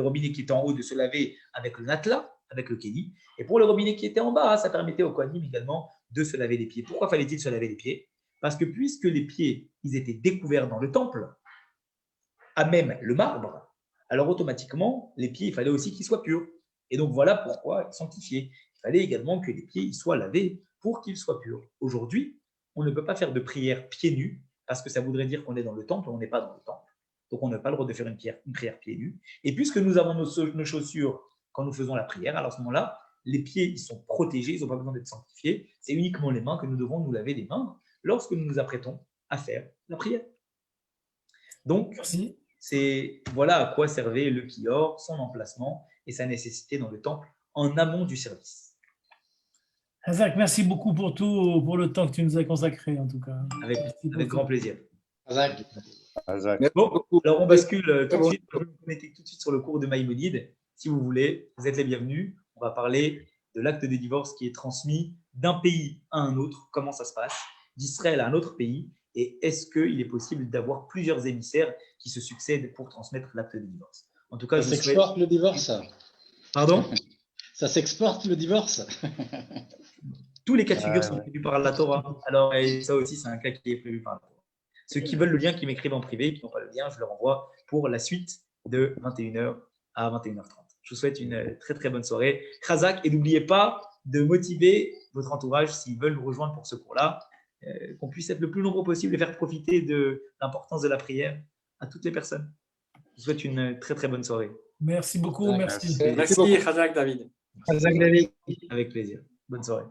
robinet qui était en haut, de se laver avec le natla, avec le kéli. Et pour le robinet qui était en bas, ça permettait aux kohanim également de se laver les pieds. Pourquoi fallait-il se laver les pieds? Parce que puisque les pieds, ils étaient découverts dans le temple, à même le marbre, alors automatiquement, les pieds, il fallait aussi qu'ils soient purs. Et donc voilà pourquoi ils sont sanctifiés. Il fallait également que les pieds ils soient lavés pour qu'ils soient purs. Aujourd'hui, on ne peut pas faire de prière pieds nus parce que ça voudrait dire qu'on est dans le temple, on n'est pas dans le temple. Donc on n'a pas le droit de faire une prière pieds nus. Et puisque nous avons nos chaussures quand nous faisons la prière, alors à ce moment-là, les pieds ils sont protégés, ils n'ont pas besoin d'être sanctifiés. C'est uniquement les mains que nous devons nous laver les mains lorsque nous nous apprêtons à faire la prière. Donc, voilà à quoi servait le kior, son emplacement et sa nécessité dans le temple en amont du service. Hazak, merci beaucoup pour tout, pour le temps que tu nous as consacré en tout cas. Avec grand plaisir. Hazak. Bon, alors on bascule tout de suite, on va mettre tout de suite sur le cours de Maïmonide. Si vous voulez, vous êtes les bienvenus. On va parler de l'acte de divorce qui est transmis d'un pays à un autre. Comment ça se passe? D'Israël à un autre pays. Et est-ce qu'il est possible d'avoir plusieurs émissaires qui se succèdent pour transmettre l'acte de divorce? En tout cas, ça s'exporte le divorce. Pardon? Ça s'exporte le divorce. Tous les cas de figure sont prévus par la Torah. Alors, ça aussi, c'est un cas qui est prévu par la Torah. Ceux qui veulent le lien, qui m'écrivent en privé, qui n'ont pas le lien, je leur envoie pour la suite de 21h à 21h30. Je vous souhaite une très très bonne soirée. Khazak, et n'oubliez pas de motiver votre entourage s'ils veulent vous rejoindre pour ce cours-là, qu'on puisse être le plus nombreux possible et faire profiter de l'importance de la prière à toutes les personnes. Je vous souhaite une très très bonne soirée. Merci beaucoup, merci. Merci Khazak David. Khazak David. Avec plaisir. Bonne soirée.